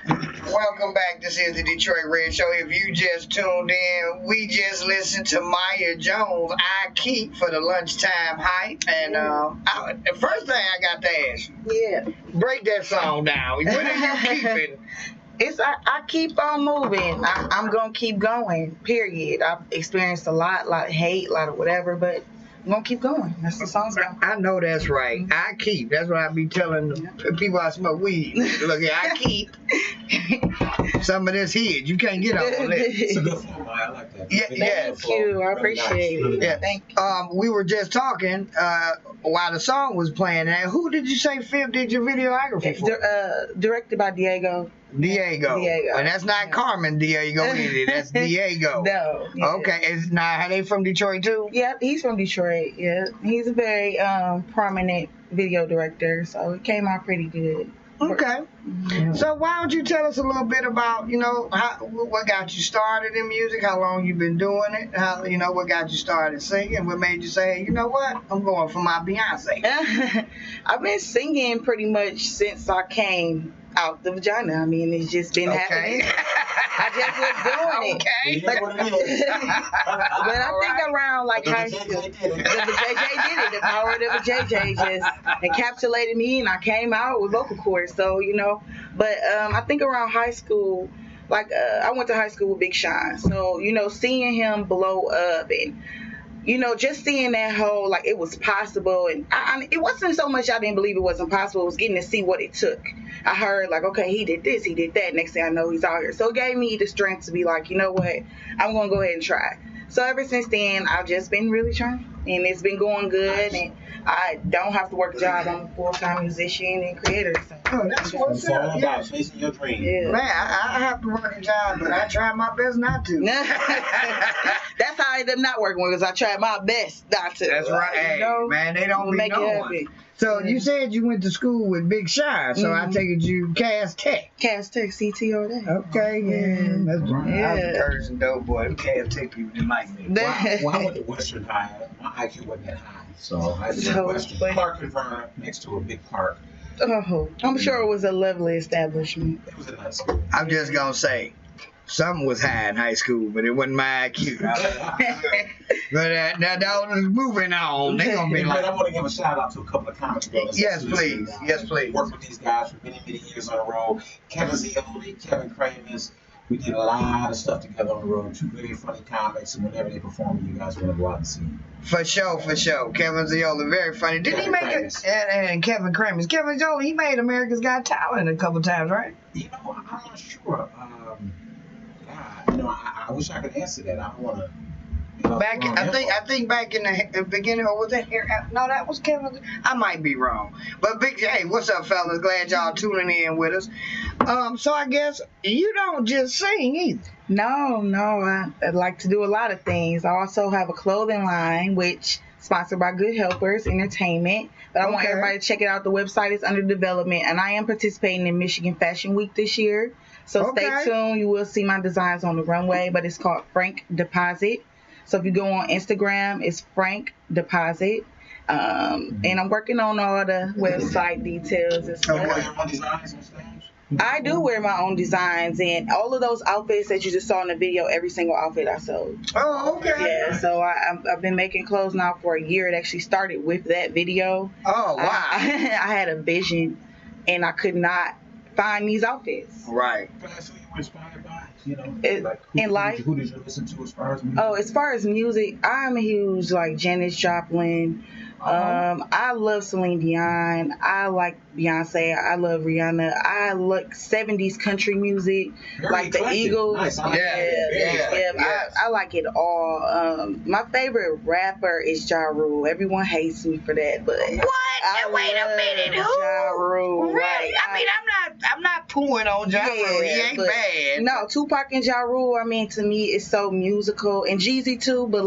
Welcome back. This is the Detroit Red Show. If you just tuned in, we just listened to Maya Jones, I Keep, for the lunchtime hype. And the first thing I got to ask you, break that song down. What are you keeping? I keep on moving. I'm gonna keep going. Period. I've experienced a lot of hate, a lot of whatever, but I'm gonna keep going. That's the song's about. I know that's right. I keep. That's what I be telling people I smoke weed. Look, I keep some of this head. You can't get all of it. It's a good song. I like that. Thank you. I appreciate it. Yeah. Thank you. We were just talking while the song was playing. And who did you say Fifth did your videography for? Directed by Diego. Diego. And that's not Carmen Diego either. That's Diego. No. Yeah. Okay. Are they from Detroit too? Yeah, he's from Detroit. Yeah. He's a very prominent video director, so it came out pretty good. Okay. So why don't you tell us a little bit about, what got you started in music, how long you've been doing it, what got you started singing, what made you say, you know what, I'm going for my Beyonce. I've been singing pretty much since I came out the vagina. I mean, it's just been happening. I just was doing it. Okay. But I think around like high school, the JJ did it. The power of the JJ just encapsulated me, and I came out with vocal cords. So, but I think around high school, like I went to high school with Big Sean. So, seeing him blow up and just seeing that whole, like, it was possible. And it wasn't so much I didn't believe it wasn't possible. It was getting to see what it took. I heard, like, okay, he did this, he did that. Next thing I know, he's out here. So it gave me the strength to be like, you know what, I'm going to go ahead and try. So ever since then, I've just been really trying. And it's been going good. And I don't have to work a job. I'm a full-time musician and creator. So. Oh, that's what's up. Yeah. Chasing your dream. Yeah. Man, I have to work a job, but I try my best not to. That's how I end up not working because I tried my best not to. That's right. Hey, man, they don't be knowing. So you said you went to school with Big Sean, so I take it you Cass Tech. Cass Tech, CTO there. Okay, yeah. That's right. I was a Persian dope boy. Them Cass Tech people didn't like me. When I went to Western High, my IQ wasn't that high. So I went to Western Park and Vernon next to a big park. Oh, I'm sure it was a lovely establishment. It was a nice school. I'm just going to say, something was high in high school, but it wasn't my IQ. But now moving on, they're going to be like... I want to give a shout out to a couple of comic brothers. Yes, please. Yes, please. Worked with these guys for many, many years on the road. Kevin Zioli, Kevin Kramers. We did a lot of stuff together on the road. Two very funny comics, and whenever they perform, you guys want to go out and see them. For sure. Kevin Zioli, very funny. Didn't he make it? And Kevin Kramers. Kevin Zioli, he made America's Got Talent a couple times, right? I'm not sure. I wish I could answer that. I don't want to. I think back in the beginning, or was that here? No, that was Kevin. I might be wrong. But hey, what's up, fellas? Glad y'all tuning in with us. So I guess you don't just sing either. No, I like to do a lot of things. I also have a clothing line, which sponsored by Good Helpers Entertainment. But I want everybody to check it out. The website is under development, and I am participating in Michigan Fashion Week this year. So stay tuned. You will see my designs on the runway, but it's called Frank Deposit. So if you go on Instagram, it's Frank Deposit. And I'm working on all the website details as well. I do wear my own designs, and all of those outfits that you just saw in the video, every single outfit I sold. Oh, okay. Yeah, so I've been making clothes now for a year. It actually started with that video. Oh, wow. I had a vision, and I could not find these outfits. Right. Who you were inspired by? In life. Who did you listen to as far as music? Oh, as far as music, I'm a huge Janis Joplin. I love Celine Dion. I like Beyonce. I love Rihanna. I like 70s country music, like the Eagles. Nice. I like it all. My favorite rapper is Ja Rule. Everyone hates me for that, but what? Wait a minute. Who? Ja Rule. Really? Right. I mean, I'm not pooing on Ja Rule. He ain't bad. No, Tupac and Ja Rule. I mean, to me, it's so musical, and Jeezy too. But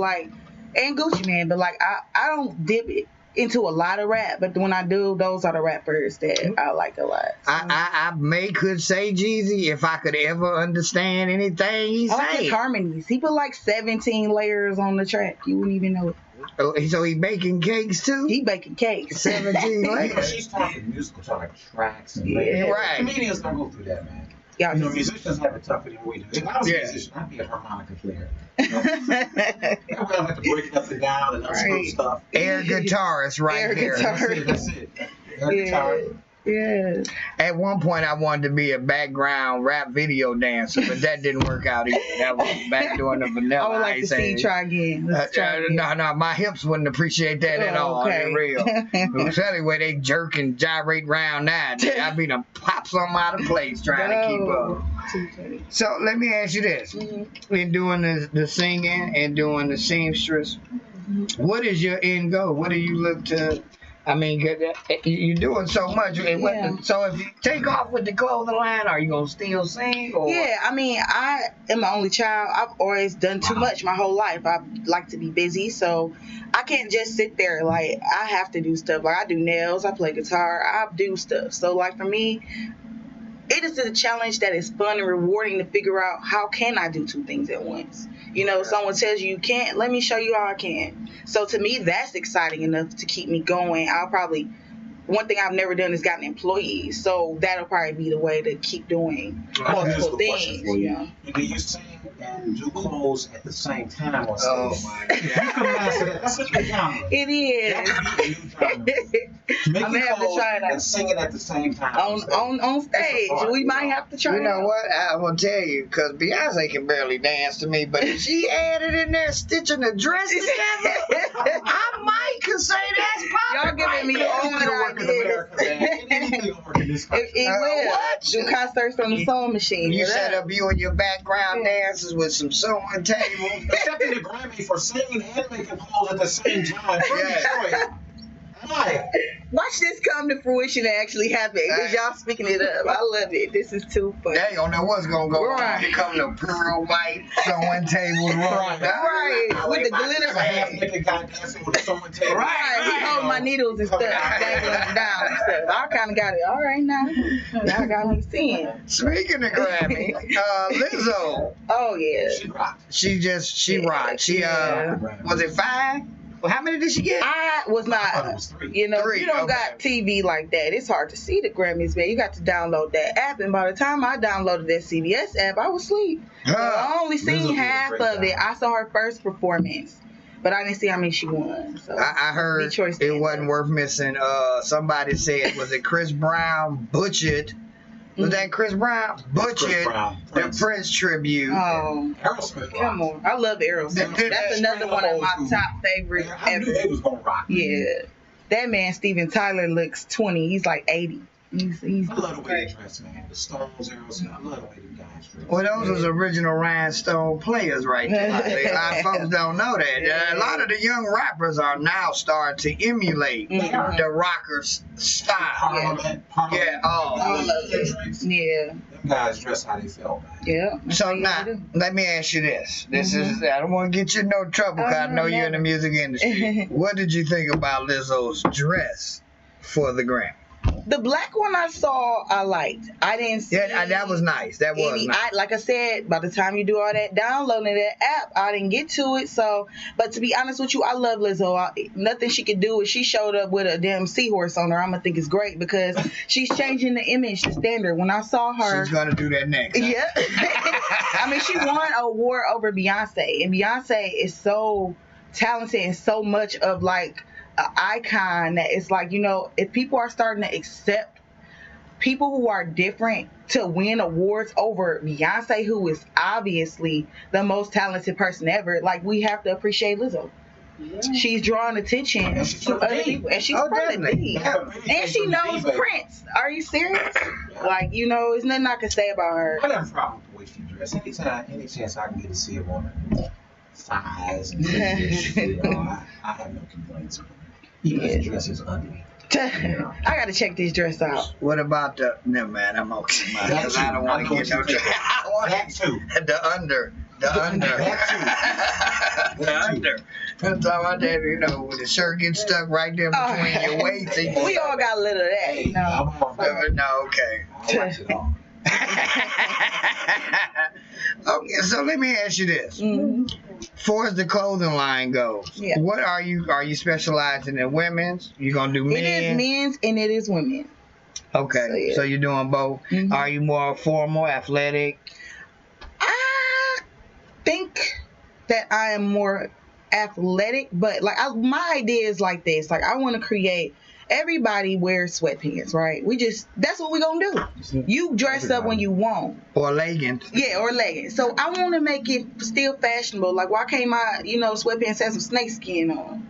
and Gucci Mane. But I don't dip it into a lot of rap, but when I do, those are the rappers that I like a lot. So. I could say Jeezy if I could ever understand anything he I like his say. harmonies. He put like 17 layers on the track. You wouldn't even know it. Oh, so he baking cakes too? He baking cakes. 17 layers. She's talking musical, talking tracks and Yeah. layers. Right. Comedians don't go through that, man. Yeah, You know, musicians have it tougher than we do. If I was a musician, I'd be a harmonica player. You know? I would have to break nothing down and unscrew Right. stuff. Air guitarist right Air here. guitarist. That's it. Air guitar. Yeah. At one point, I wanted to be a background rap video dancer, but that didn't work out either. That was back during the Vanilla I would like to Ice see you age. try again. Let's try again. No, my hips wouldn't appreciate that at all. Okay. For real. I'm telling you, where they jerk and gyrate round now, I'd be to pop something out of place trying to keep up. So let me ask you this: in doing the singing and doing the seamstress, what is your end goal? What do you look to? I mean, you're doing so much. So if you take off with the clothing line, are you gonna still sing? Or? Yeah, I mean, I am my only child. I've always done too much my whole life. I like to be busy, so I can't just sit there. Like, I have to do stuff. Like, I do nails, I play guitar, I do stuff. So, like, for me, it is a challenge that is fun and rewarding to figure out how can I do two things at once. You know, someone tells you can't, let me show you how I can. So to me, that's exciting enough to keep me going. One thing I've never done is gotten employees. So that'll probably be the way to keep doing multiple things. Do you sing and do clothes at the same time on stage? Oh my God. You can master that. That's a new genre. It is. Making I'm gonna have to clothes try that. and singing at the same time on stage. We might have to try You know that. what? I will tell you, because Beyonce can barely dance to me, but if she added in there stitching the dress together, I might could say that's Y'all popular. giving me all the ideas. It will. What? Do concerts on the sewing machine. You Yeah. set up you and your background dancers with some sewing tables. Accepting the Grammy for singing and making clothes at the same time. Yeah. Why? Watch this come to fruition and actually happen. Because y'all speaking it up. I love it. This is too funny. They don't know what's gonna go on. Right. Here come the pearl white sewing tables. Right. With the glitter. Half-naked guy dancing with a sewing table. Right. He holding my needles and stuff, dangling them down and stuff. I kind of got it. All right now. Now I got me seeing. Speaking of Grammy, Lizzo. Oh yeah. She rocked. She rocked. She was it 5? Well, how many did she get? I was not, it was 3. you know, Three, you don't okay. got TV like that. It's hard to see the Grammys, man. You got to download that app, and by the time I downloaded that CBS app, I was asleep. So I only Lizzo seen did a half great of it. job. I saw her first performance, but I didn't see how many she won. So I heard Detroit it stands wasn't out. worth missing. Somebody said, was it Chris Brown butchered? Was that Chris Brown? Butchered Brown, the Prince. Prince tribute. Oh, Aerosmith come on. I love Aerosmith. That's another one of my top favorites I knew ever. they was gonna rock. Yeah. That man, Steven Tyler, looks 20. He's like 80. He's I love the way they dress, man. The Stones, Aerosmith. I love the way them guys dress. Well, those was original rhinestone players right there. A lot of folks don't know that. A lot of the young rappers are now starting to emulate the rockers' style. Parliament. Yeah, all of it. Yeah. Them guys dress how they felt, man. Yeah. So now, let me ask you this. This is, I don't want to get you in no trouble because I know you're in the music industry. What did you think about Lizzo's dress for the Grammy? The black one I saw, I liked. I didn't see. Yeah, that was nice. That was nice. Like I said, by the time you do all that downloading that app, I didn't get to it. So, but to be honest with you, I love Lizzo. Nothing she could do is she showed up with a damn seahorse on her. I'm gonna think it's great because she's changing the image, the standard. When I saw her, She's gonna do that next. yeah. I mean, she won an award over Beyonce, and Beyonce is so talented and so much of like an icon that it's like, you know, if people are starting to accept people who are different to win awards over Beyonce, who is obviously the most talented person ever, like, we have to appreciate Lizzo. Yeah. She's drawing attention to other people, and she's from the D. And she knows Prince. Are you serious? Like, you know, there's nothing I can say about her. I have a problem with the way she dressed. Any chance I can get to see a woman size and shit, I have no complaints. Even if the dress is ugly. I gotta check this dress out. What about the? No, man, I'm okay. Because I don't want to get no. That too. The under. The under. The under. I'm talking about that, you know, when the shirt gets stuck right there between your waist. We all got a little of that. Hey, No, okay. I watch it all. Okay, so let me ask you this. Far as the clothing line goes, what are you specializing in women's? You gonna do men's? It is men's and it is women. Okay, so you're doing both. Are you more formal, athletic? I think that I am more athletic, but like my idea is like this. Like I want to create. Everybody wears sweatpants, right? That's what we're going to do. You dress up when you want. Or leggings. Yeah, or leggings. So I want to make it still fashionable. Like, why can't my, sweatpants have some snake skin on?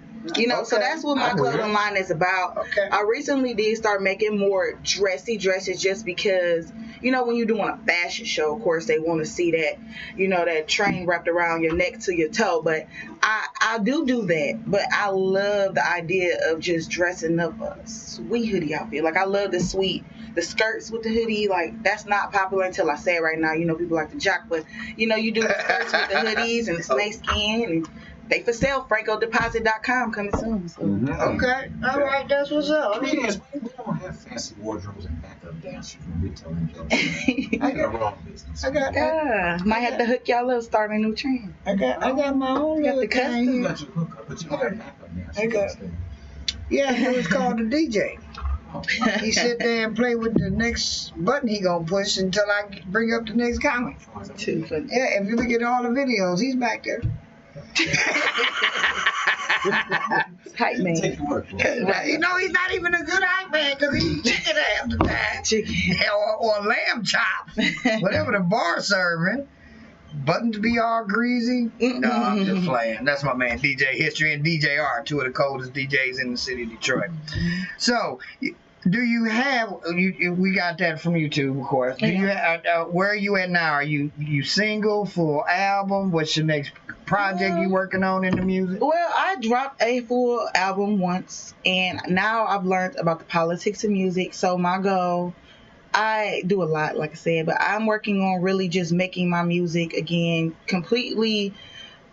So that's what my clothing line is about. Okay. I recently did start making more dressy dresses just because, when you're doing a fashion show, of course, they want to see that, that train wrapped around your neck to your toe. But I do that. But I love the idea of just dressing up a sweet hoodie outfit. Like, I love the skirts with the hoodie. Like, that's not popular until I say it right now. People like the jock. But, you do the skirts with the hoodies and the snake skin and they for sale. FrancoDeposit.com coming soon. So. Okay. All right. That's what's up. We don't have fancy wardrobes and backup dancers when we're telling jokes. I got a wrong business. Might have to hook y'all up, start a new trend. I got my own got little the custom. thing. You got your hookup, but you don't have backup dancers. Yeah, it was called the DJ. He sit there and play with the next button he gonna push until I bring up the next comment. Too funny. Yeah, if you look at all the videos, he's back there. Hype man. Take your work, He's not even a good hype man because he chicken half the time. Or lamb chops. Whatever the bar serving. Buttons be all greasy. No, I'm just playing. That's my man DJ History and DJ R, two of the coldest DJs in the city of Detroit. So, do you have? We got that from YouTube, of course. Do you have? Where are you at now? Are you single, full album? What's your next project you working on in the music? Well, I dropped a full album once, and now I've learned about the politics of music. So my goal. I do a lot, like I said, but I'm working on really just making my music again completely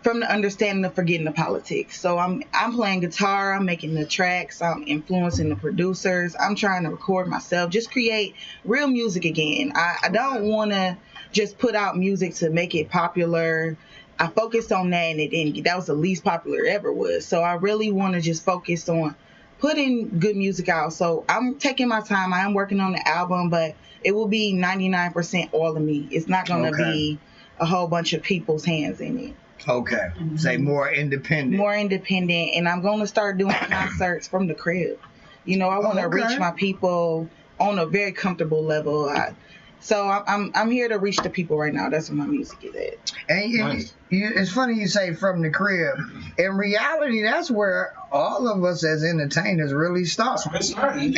from the understanding of forgetting the politics. So I'm playing guitar, I'm making the tracks, I'm influencing the producers, I'm trying to record myself, just create real music again. I don't want to just put out music to make it popular. I focused on that and it didn't. That was the least popular it ever was. So I really want to just focus on putting good music out. So I'm taking my time. I am working on the album, but it will be 99% all of me. It's not going to be a whole bunch of people's hands in it. Okay. Say more independent. More independent. And I'm going to start doing concerts from the crib. I want to reach my people on a very comfortable level. So I'm here to reach the people right now. That's what my music is at. And it's funny you say from the crib. In reality, that's where all of us as entertainers really start. Right.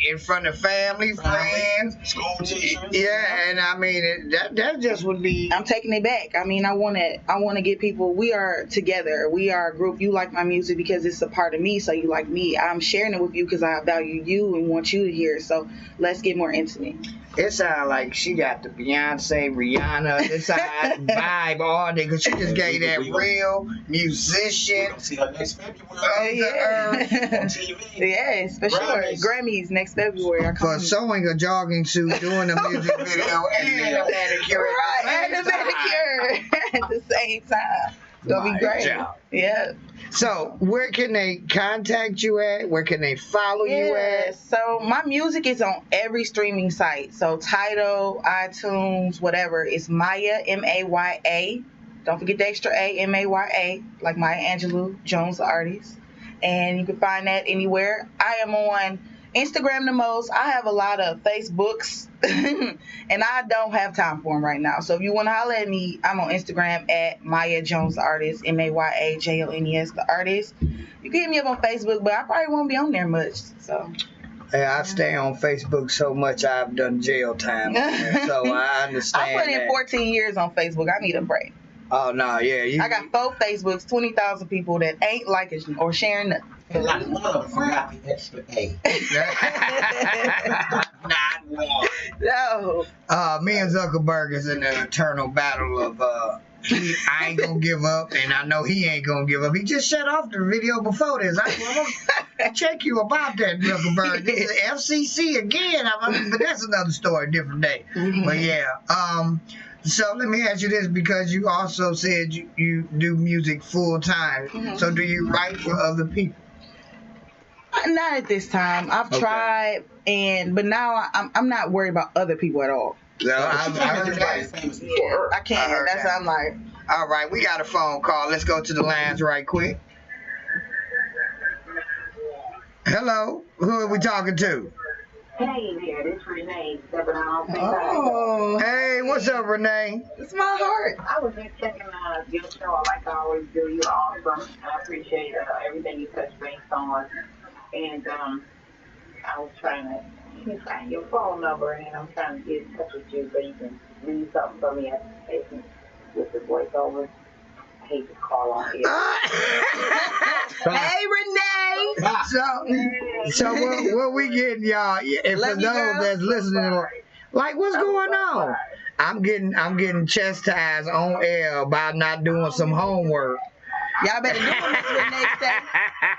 In front of family, friends, school teachers. Yeah, and I mean that just would be. I'm taking it back. I mean, I want to get people. We are together. We are a group. You like my music because it's a part of me, so you like me. I'm sharing it with you because I value you and want you to hear it. So let's get more intimate. It sounds like she got the Beyonce, Rihanna, this vibe all day because she just gave that real musician. See her next February. On TV. Yes, for sure. Grammys next February. For sewing a jogging suit, doing a music video, and a manicure. Right, and a manicure at the same time. It's going to be great. Yeah. So, where can they contact you at? Where can they follow you at? So, my music is on every streaming site. So, Tidal, iTunes, whatever. It's Maya, M-A-Y-A. Don't forget the extra A, M-A-Y-A, like Maya Angelou, Jones the artist. And you can find that anywhere. I am on Instagram the most. I have a lot of Facebooks, and I don't have time for them right now. So if you want to holler at me, I'm on Instagram at Maya Jones the artist, M-A-Y-A-J-O-N-E-S the artist. You can hit me up on Facebook, but I probably won't be on there much. So. Yeah, I stay on Facebook so much I've done jail time on there, so I understand. I put in 14 years on Facebook. I need a break. Oh no, yeah. I got 4 Facebooks, 20,000 people that ain't liking or sharing nothing. And like one of them forgot the extra A. Not one. No. Me and Zuckerberg is in the eternal battle of I ain't gonna give up, and I know he ain't gonna give up. He just shut off the video before this. I'm gonna check you about that, Zuckerberg. This is FCC again. But that's another story, different day. But yeah. So let me ask you this, because you also said you do music full time. So do you write for other people? Not at this time. I've tried, but now I'm not worried about other people at all. No, I heard that. Yeah, I can't. That's what I'm like. All right, we got a phone call. Let's go to the lines right quick. Hello, who are we talking to? Hey there, this is Renee stepping on. Oh. Hey, what's up, Renee? It's my heart. I was just checking your show like I always do. You're awesome. I appreciate everything you touch base on. And I was trying to find your phone number, and I'm trying to get in touch with you so you can leave something for me with the voiceover. I hate to call on here. Hey, Renee. So what we getting, y'all? And for those that's listening, like, what's going on? I'm getting chastised on air about not doing some homework. Y'all better do what Miss Renee say.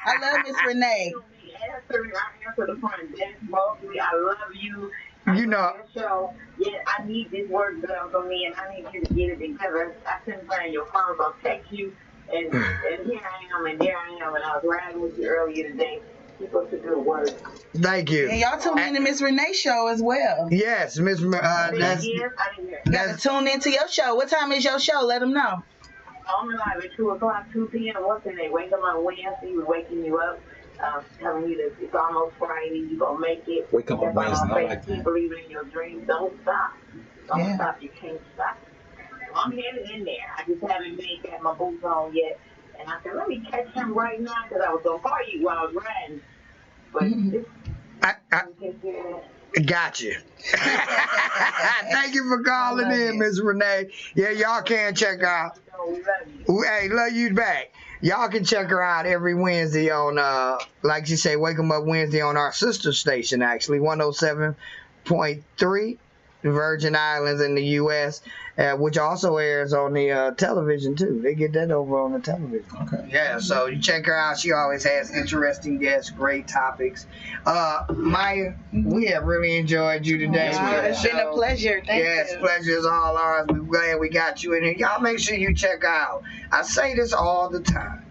I love Miss Renee. I answer the front desk mostly. I love you. You know. Show. Yeah, I need this work done for me, and I need you to get it because I couldn't find your phone, so I'll text you. And here I am, and there I am, and I was riding with you earlier today. Keep up the good work. Thank you. And y'all tune in to Miss Renee's show as well. Yes, Miss. That's. You gotta tune into your show. What time is your show? Let them know. I'm live at 2 o'clock, 2 p.m. What's in there? Wake up on Wednesday. We're waking you up, telling you that it's almost Friday. You're going to make it. Wake up on Wednesday. I like that. Keep believing in your dreams. Don't stop. Don't stop. You can't stop. I'm headed in there. I just haven't got my boots on yet. And I said, let me catch him right now because I was going to call you while I was riding. But Gotcha. Thank you for calling in, Miss Renee. Yeah, y'all can check her out. Hey, love you back. Y'all can check her out every Wednesday on, like you say, Wake 'em Up Wednesday on our sister station, actually, 107.3 Virgin Islands in the U.S., which also airs on the television, too. They get that over on the television. Okay. Yeah, so you check her out. She always has interesting guests, great topics. Maya, we have really enjoyed you today. It's been a pleasure. Thank you. Yes, pleasure is all ours. We're glad we got you in here. Y'all make sure you check her out. I say this all the time.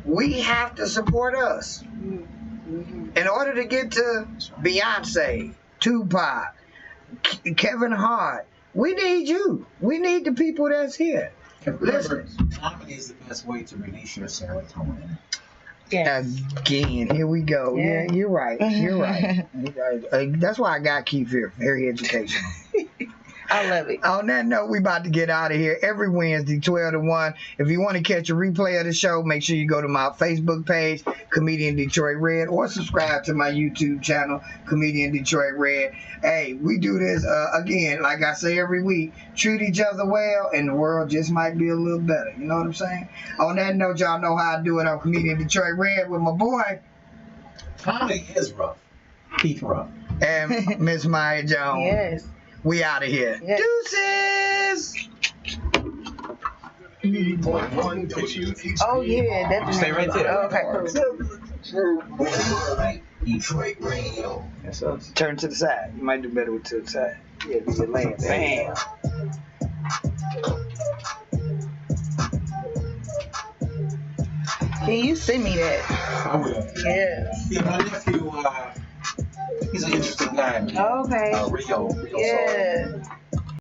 We have to support us. In order to get to Beyonce, Tupac, Kevin Hart, we need you. We need the people that's here. Listen, comedy is the best way to release your serotonin. Again, here we go. Yeah, you're right. You're right. That's why I got Keith here. Very educational. I love it. On that note, we about to get out of here every Wednesday, 12 to 1. If you want to catch a replay of the show, make sure you go to my Facebook page, Comedian Detroit Red, or subscribe to my YouTube channel, Comedian Detroit Red. Hey, we do this, again, like I say every week, treat each other well, and the world just might be a little better. You know what I'm saying? On that note, y'all know how I do it on Comedian Detroit Red with my boy. Comedy is rough. Keith Ruff. And Miss Maya Jones. Yes. We out of here. Yes. Deuces! 80.1 WHB. Oh, yeah, definitely. Stay right there. Oh, okay, cool. Detroit Radio. That's us. Turn to the side. You might do better with to the side. Yeah, you're laying there. Bam. Can you send me that? I will. Yeah. Yeah, my nephew, he's an interesting guy, man. Okay. Rio. Yeah.